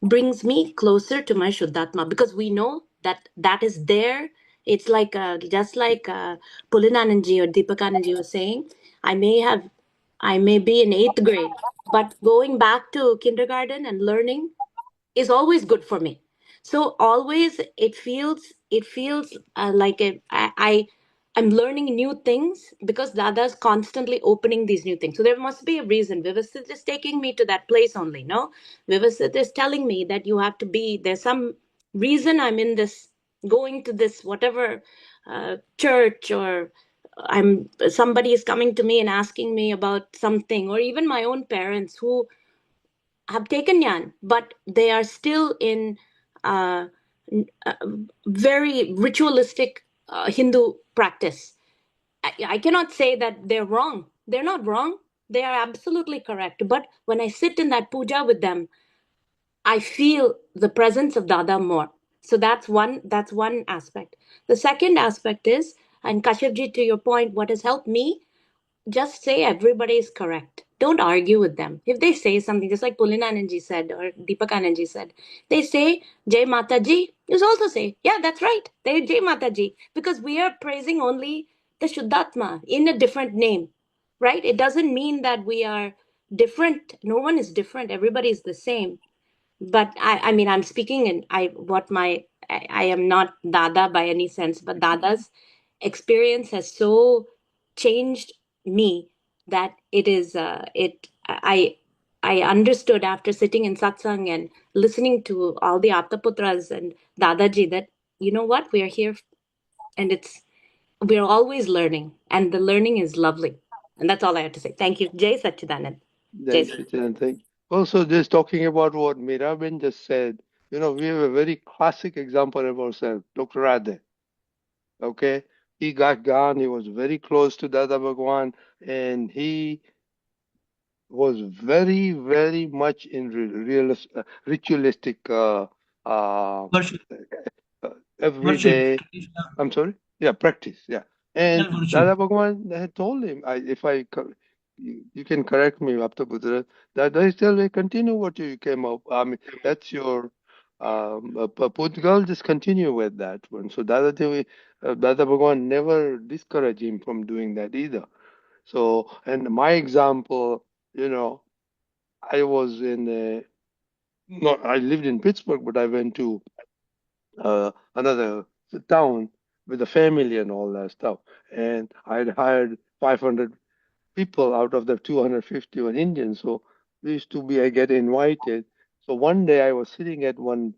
brings me closer to my Shuddhatma because we know that is there. It's like just like Pulinanandji or Deepakanandji was saying, I may be in 8th grade, but going back to kindergarten and learning is always good for me. So always it feels like I'm learning new things because Dada's constantly opening these new things. So there must be a reason. Vyavasthit is taking me to that place only, no? Vyavasthit is telling me that you have to be, there's some reason I'm in this, going to this whatever church, or somebody is coming to me and asking me about something, or even my own parents who have taken Jnana, but they are still in uh, very ritualistic Hindu practice. I cannot say that they're wrong. They're not wrong. They are absolutely correct. But when I sit in that puja with them, I feel the presence of Dada more. So that's one aspect. The second aspect is, and Kashyapji, to your point, what has helped me, just say everybody is correct. Don't argue with them. If they say something, just like Pulinanandji said or Deepakanandji said, they say Jai Mataji, you also say, yeah, that's right. They Jai Mataji. Because we are praising only the Shuddhatma in a different name, right? It doesn't mean that we are different. No one is different. Everybody is the same. But I mean, I'm speaking in I am not Dada by any sense, but Dada's experience has so changed me that it is I understood after sitting in satsang and listening to all the Aptaputras and Dadaji that you know what? We are here, and we're always learning, and the learning is lovely. And that's all I have to say. Thank you, Jay Satchidanand. Jay. Thank. Also, just talking about what Mirabin just said, we have a very classic example of ourselves, Dr. Radhe. Okay, he got gone. He was very close to Dada Bhagwan, and he was very, very much in ritualistic Worship, every worship, day. Krishna, I'm sorry. Yeah, practice. Yeah, and worship. Dada Bhagwan had told him, you can correct me, Aptaputra, that they still continue what you came up. I mean, that's your Puntgal, just continue with that one. So Dada Bhagwan never discouraged him from doing that either. So, and my example, I was I lived in Pittsburgh, but I went to another town with a family and all that stuff. And I'd hired 500 people out of the 250 were Indian. So we used to I get invited. So one day I was sitting at one,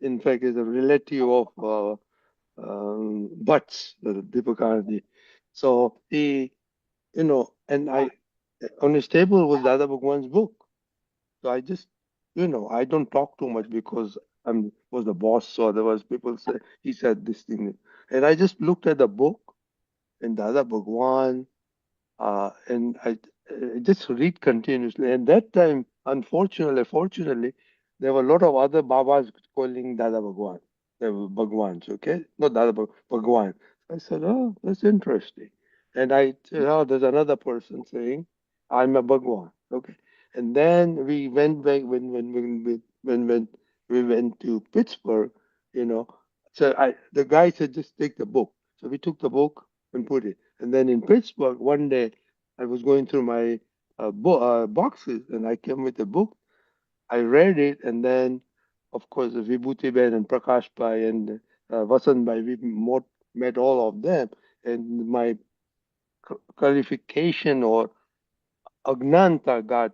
in fact, is a relative of Butts, Deepakanandji. So he, and on his table was Dada Bhagwan's book. So I just, I don't talk too much because was the boss. So otherwise people say, he said this thing. And I just looked at the book and Dada Bhagwan, and I just read continuously. And that time, fortunately, there were a lot of other Babas calling Dada Bhagwan. They were Bhagwans, okay? Not Dada Bhagwan. I said, oh, that's interesting. And I said, oh, there's another person saying, I'm a Bhagwan, okay? And then we went back when we went to Pittsburgh, So the guy said, just take the book. So we took the book and put it. And then in Pittsburgh, one day, I was going through my boxes and I came with a book. I read it, and then, of course, Vibhuti Ben and Prakash Bhai and Vasant Bhai, we met all of them. And my qualification or Agnanta got,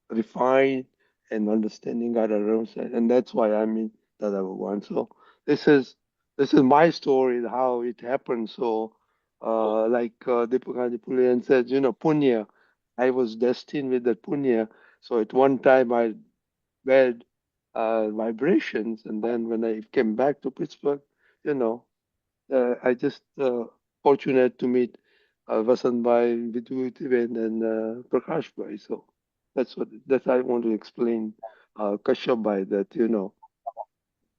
refined and understanding got around. And that's why I'm in Dada Bhagwan. So this is my story, how it happened. So like Deepakanandji Pulinanandji says, punya. I was destined with that punya. So at one time I read vibrations, and then when I came back to Pittsburgh, I just fortunate to meet Vasant Bhai, Vidhuti and Prakash Bhai. So that's I want to explain Kashyap Bhai that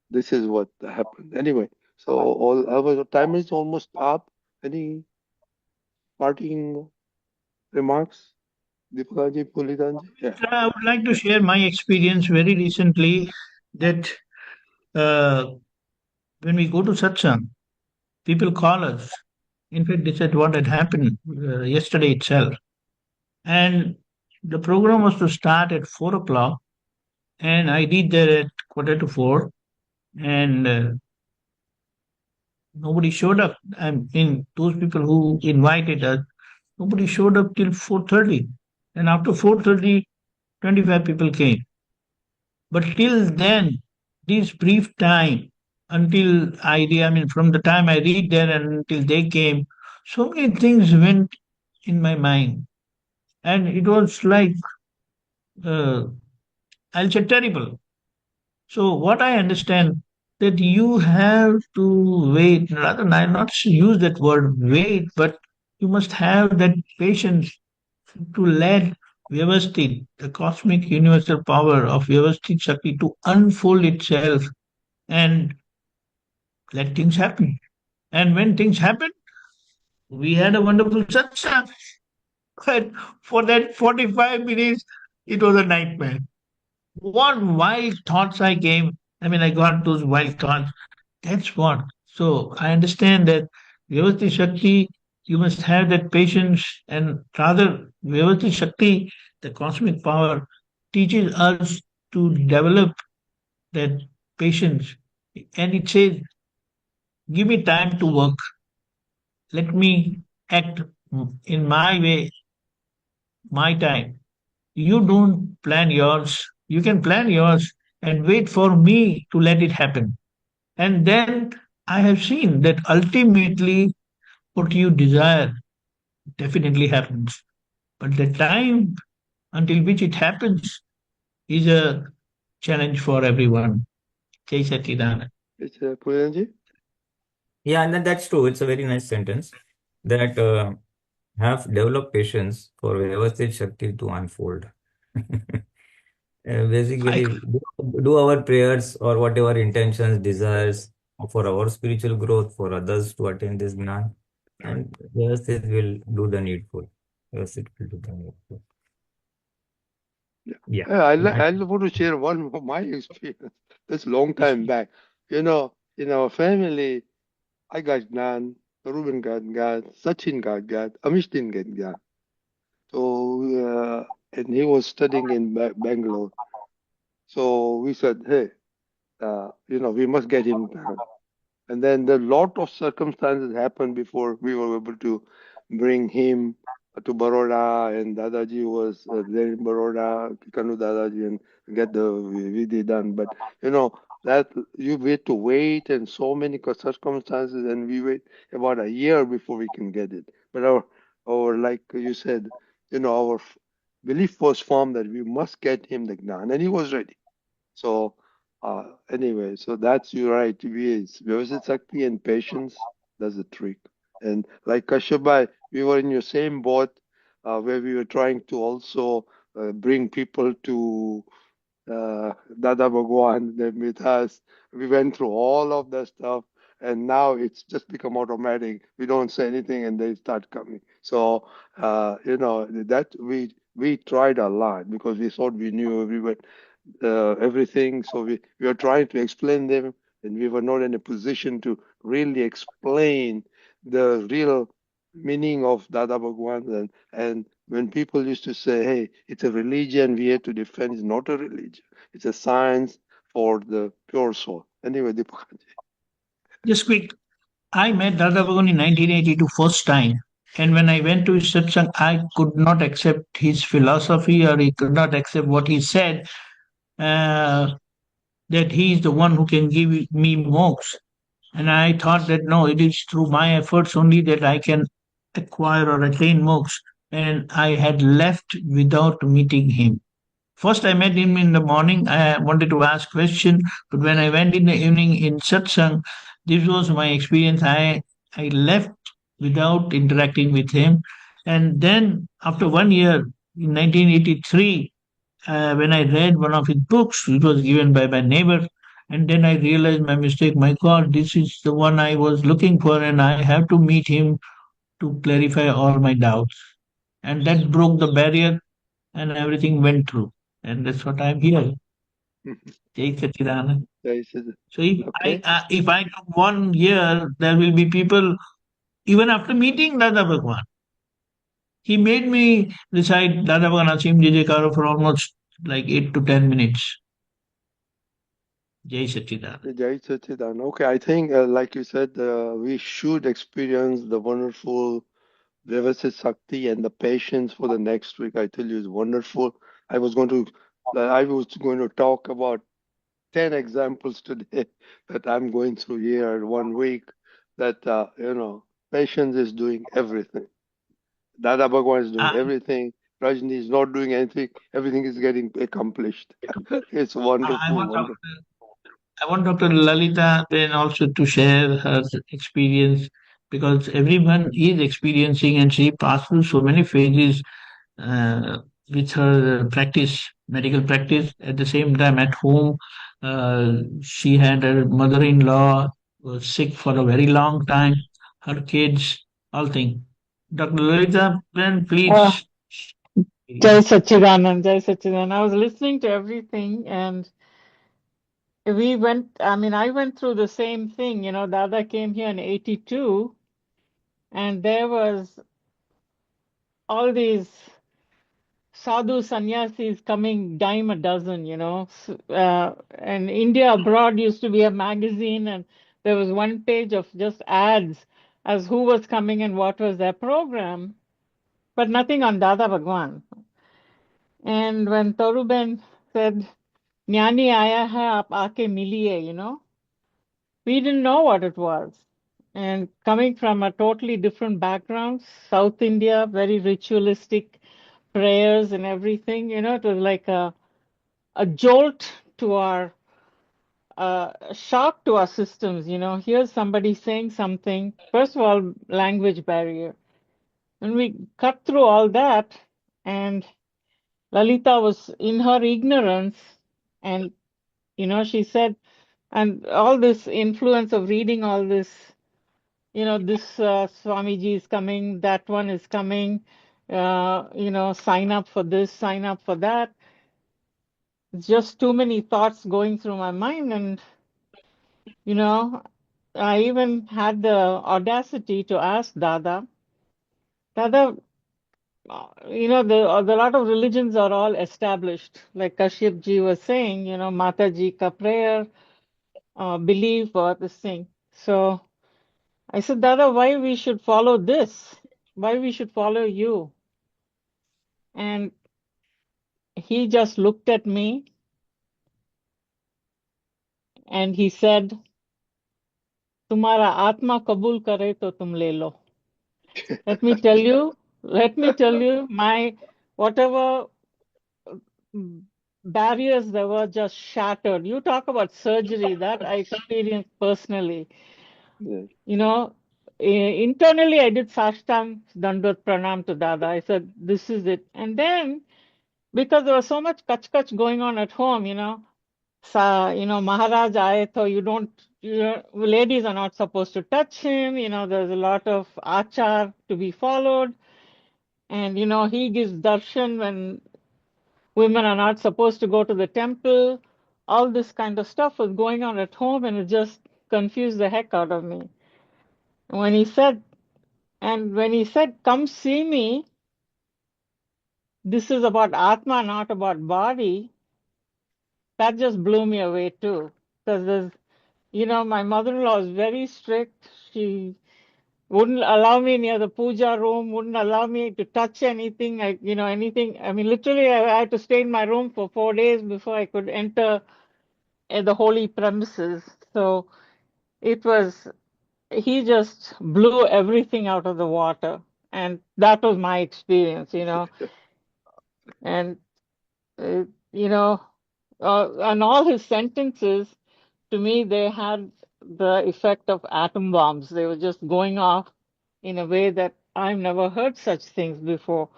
this is what happened. Anyway, so all our time is almost up. Any parting remarks, Deepakanji Pulinanandji? Yeah. I would like to share my experience very recently that uh, when we go to satsang, people call us. In fact, they said what had happened yesterday itself. And the program was to start at 4 o'clock, and I reached there at quarter to 4, and nobody showed up. I mean, those people who invited us, nobody showed up till 4:30. And after 4:30, 25 people came. But till then, this brief time until I mean, from the time I read there and until they came, so many things went in my mind. And it was like, uh, I'll say terrible. So what I understand that you have to wait, rather not use that word wait, but you must have that patience to let Vyavasthit, the cosmic universal power of Vyavasthit Shakti, to unfold itself and let things happen. And when things happen, we had a wonderful satsang. But for that 45 minutes, it was a nightmare. What wild thoughts I came. I mean, I got those wild thoughts. That's what. So I understand that Vyavasthit Shakti, you must have that patience, and rather, Vyavasthit Shakti, the cosmic power, teaches us to develop that patience. And it says, give me time to work. Let me act in my way, my time. You don't plan yours. You can plan yours, and wait for me to let it happen. And then I have seen that ultimately what you desire definitely happens. But the time until which it happens is a challenge for everyone. Jai Satchidanand. It's Pulinanandji? Yeah, and then that's true. It's a very nice sentence that have developed patience for Vyavasthit Shakti to unfold. I, Basically, do our prayers or whatever intentions, desires for our spiritual growth, for others to attain this Gnan, and Vyavasthit will do the needful. Vyavasthit will do the needful. Yeah. I want to share one of my experience. This long time back. In our family, I got Gnan, Ruben got Gnan, Sachin got Gnan, Amish didn't get Gnan. So, and he was studying in Bangalore. So we said, hey, we must get him Gnan. And then the lot of circumstances happened before we were able to bring him to Baroda, and Dadaji was there in Baroda, Kanu Dadaji, and get the Vidhi done. But that you wait to wait, and so many circumstances, and we wait about a year before we can get it. But our like you said, our belief was formed that we must get him the Gnan, and he was ready. So anyway, so that's you're right. Vyavasthit Shakti and patience does the trick. And like Kashyap, we were in your same boat where we were trying to also bring people to Dada Bhagwan with us. We went through all of that stuff, and now it's just become automatic. We don't say anything, and they start coming. So that we tried a lot because we thought we knew everything. So we were trying to explain them, and we were not in a position to really explain the real meaning of Dada Bhagwan. And when people used to say, hey, it's a religion we have to defend, it's not a religion. It's a science for the pure soul. Anyway, Deepakanji. just quick. I met Dada Bhagwan in 1982 first time. And when I went to his satsang, I could not accept his philosophy or he could not accept what he said, uh, that he is the one who can give me moksha. And I thought that no, it is through my efforts only that I can acquire or attain moksha. And I had left without meeting him. First, I met him in the morning. I wanted to ask question, but when I went in the evening in satsang, this was my experience. I left without interacting with him, and then after 1 year in 1983, when I read one of his books, it was given by my neighbor, and then I realized my mistake. My God, this is the one I was looking for, and I have to meet him to clarify all my doubts. And that broke the barrier, and everything went through. And that's what I'm here. Jai Satchidanand. So Okay. if I took 1 year, there will be people even after meeting Dada Bhagwan. He made me recite Dada Bhagwan Asim Jijekaro for almost like 8 to 10 minutes. Jai Satchidanand. Jai Satchidanand. Okay, I think, like you said, we should experience the wonderful Vyavasthit Shakti and the patience for the next week. I tell you, it's wonderful. I was going to talk about 10 examples today that I'm going through here in 1 week. That patience is doing everything. Dada Bhagwan is doing everything. Rajni is not doing anything. Everything is getting accomplished. It's wonderful, wonderful. I want Dr. Lalita then also to share her experience because everyone is experiencing and she passed through so many phases uh, with her practice, medical practice. At the same time, at home, she had her mother-in-law was sick for a very long time. Her kids, all things. Dr. Lalita, then please. Jai Satchidanand, Jai Satchidanand. I was listening to everything and I went through the same thing. Dada came here in 82 and there was all these sadhu sannyasis coming dime a dozen, and India Abroad used to be a magazine and there was one page of just ads as who was coming and what was their program, but nothing on Dada Bhagwan. And when Toruben said, Jnani aaya hai, aap aake miliye, you know. We didn't know what it was. And coming from a totally different background, South India, very ritualistic prayers and everything, you know, it was like a jolt to our, shock to our systems, you know. Here's somebody saying something. First of all, language barrier. And we cut through all that, and Lalita was in her ignorance, and, you know, she said, and all this influence of reading all this, you know, this Swamiji is coming, that one is coming, you know, sign up for this, sign up for that. It's just too many thoughts going through my mind. And, you know, I even had the audacity to ask Dada, you know, the lot of religions are all established. Like Kashyap ji was saying, you know, Mata ji ka prayer, belief, or this thing. So I said, Dada, why we should follow this? Why we should follow you? And he just looked at me and he said, Tumhara atma kabul kare to tum le lo. Let me tell you, my whatever barriers that were just shattered. You talk about surgery that I experienced personally. Yeah. You know, internally I did Sashtang Dandat Pranam to Dada. I said, this is it. And then, because there was so much kach going on at home, you know, Maharaj aaye to ladies are not supposed to touch him. You know, there's a lot of achar to be followed. And, you know, he gives darshan when women are not supposed to go to the temple. All this kind of stuff was going on at home, and it just confused the heck out of me. When he said, come see me, this is about Atma, not about body, that just blew me away too. Because there's, you know, my mother-in-law is very strict. She wouldn't allow me near the puja room, wouldn't allow me to touch anything, anything. I mean, literally, I had to stay in my room for 4 days before I could enter the holy premises. So it was, he just blew everything out of the water. And that was my experience, you know. And, you know, and all his sentences, to me, they had the effect of atom bombs. They were just going off in a way that I've never heard such things before.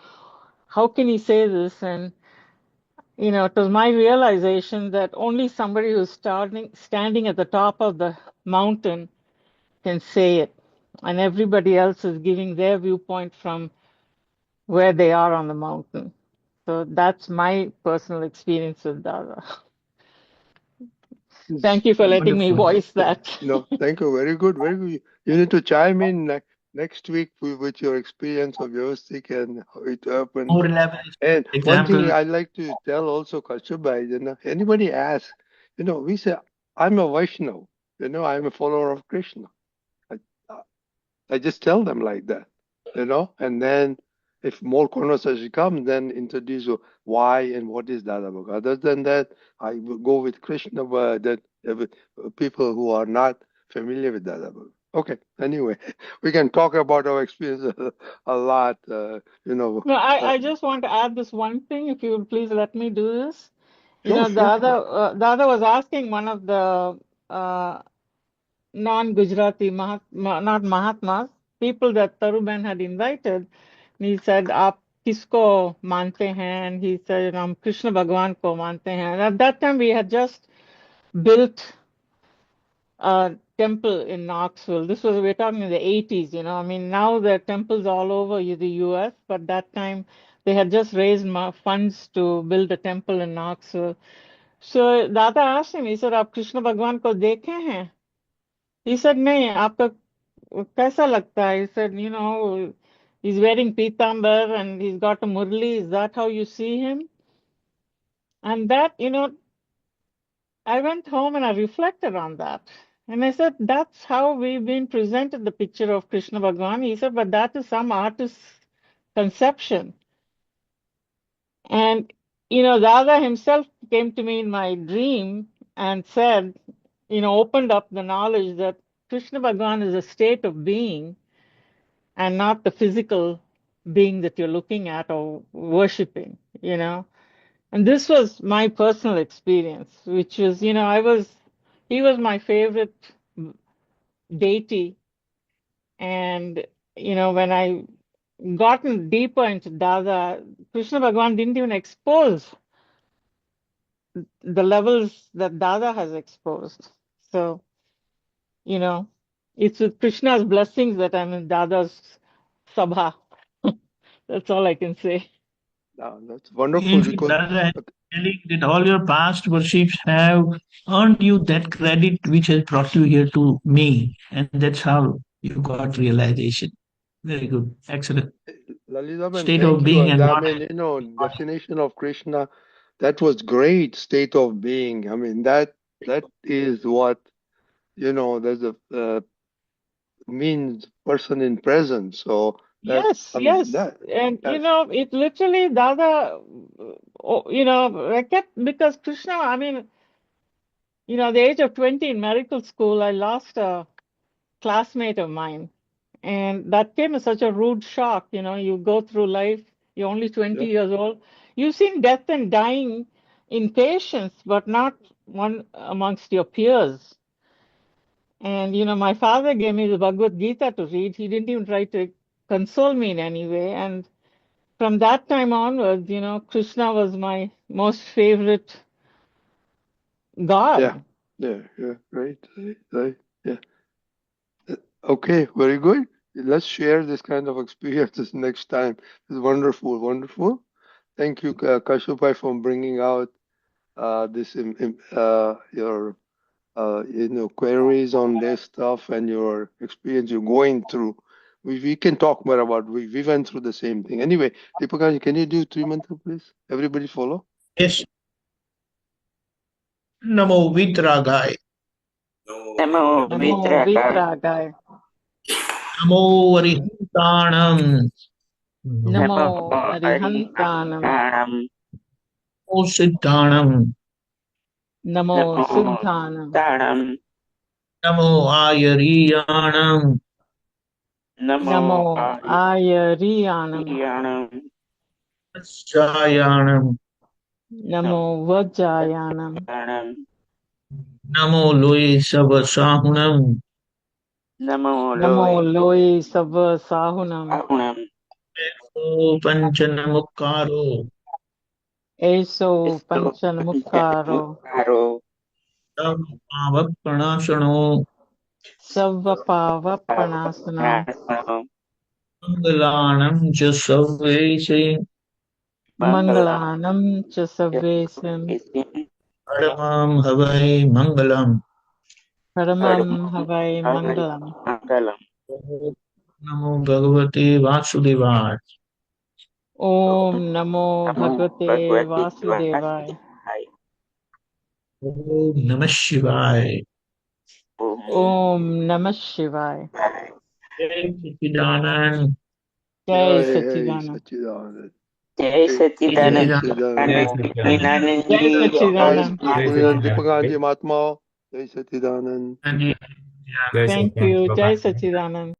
How can he say this? And, you know, it was my realization that only somebody who's standing at the top of the mountain can say it. And everybody else is giving their viewpoint from where they are on the mountain. So that's my personal experience with Dada. Thank you for letting me Wonderful. voice that. No, thank you. Very good. Very good. You need to chime in next week with your experience of Vyavasthit and how it happened. More elaborate And one thing example. I'd like to tell also, Kashyap, you know, anybody asks, you know, we say, I'm a Vaishnava, you know, I'm a follower of Krishna. I just tell them like that, you know, and then if more conversation comes, then introduce why and what is Dada Bhagwan. Other than that, I will go with Krishna, but that with people who are not familiar with Dada Bhagwan. Okay, anyway, we can talk about our experience a lot, you know. No, I just want to add this one thing, if you would please let me do this. You Sure, know, sure. the other was asking one of the non-Gujarati not Mahatmas, people that Taruban had invited. And he said, "Aap kisko mante hain?" And he said, "Hum Krishna Bhagwan ko mante hain." And at that time, we had just built a temple in Knoxville. We're talking in the 80s, you know. I mean, now there are temples all over the US, but that time they had just raised funds to build a temple in Knoxville. So Dada asked him, he said, "Aap Krishna Bhagwan ko dekhe hain?" He said, "Nahi, aapka kaisa lagta hai?" He said, "You know, he's wearing pitambar and he's got a murli. Is that how you see him?" And that, you know, I went home and I reflected on that. And I said, that's how we've been presented the picture of Krishna Bhagwan. He said, but that is some artist's conception. And, you know, Dada himself came to me in my dream and said, opened up the knowledge that Krishna Bhagwan is a state of being and not the physical being that you're looking at or worshipping, And this was my personal experience, which was, he was my favorite deity. And, when I gotten deeper into Dada, Krishna Bhagwan didn't even expose the levels that Dada has exposed. So, it's with Krishna's blessings that I'm in Dada's Sabha. That's all I can say. That's wonderful In fact, because Dada is telling that all your past worships have earned you that credit which has brought you here to me, and that's how you got realization. Very good, excellent. Lalidaban, State thank of you. being and I not. mean, definition of Krishna, that was great. State of being. I mean, that is what there's a means person in presence. So that Yes, I mean yes. that And, that's it literally, Dada, I kept, because Krishna, I mean, at the age of 20 in medical school, I lost a classmate of mine. And that came as such a rude shock. You go through life, you're only 20 yeah. years old. You've seen death and dying in patients, but not one amongst your peers. And, my father gave me the Bhagavad Gita to read. He didn't even try to console me in any way. And from that time onwards, Krishna was my most favorite God. Yeah, right. Yeah. Okay, very good. Let's share this kind of experiences next time. It's wonderful, wonderful. Thank you, Kashupai, for bringing out this your queries on this stuff and your experience you're going through. We can talk more about. We went through the same thing. Anyway, Deepakanandji, can you do three mantra, please? Everybody follow. Yes. Namo Vitragai. Namo Namo Vitragai. Vitragai. Namo Arihantanam. Namo Arihantanam. Arihantanam. Namo Siddhanam. Namo Siddhanam. Tanam. Namo Ayariyanam. Namo Ayariyanam. Ariyanam. Jayanam. Namo Vajjayanam. Tanam. Namo Loe Savasahunam. Namo Namo Loe Sava Sahunam. Ahunam. Eso Panchanamukaro. Eso Panchanamukaro. Karo. Pranashano. Savvapavapanasana. Mangalanam Jasavese. Mangalanam cha Savvesam. Paramam Havai Mangalam. Paramam Havai Mangalam. Namo Bhagavate Vasudevaya. Om Namo Bhagavate Vasudevaya. Om Namah Shivaya. Om Namah Shivaya. Jai Satchidanand. Jai Hey, Satchidanand. Satchidanand. Jai Satchidanand. Jai Satchidanand. Jai Jai Satchidanand. Pulinanandji Deepakanandji Mahatma. Jai Satchidanand. Jai Thank Satchidanand. you. Jai Bye-bye. Satchidanand.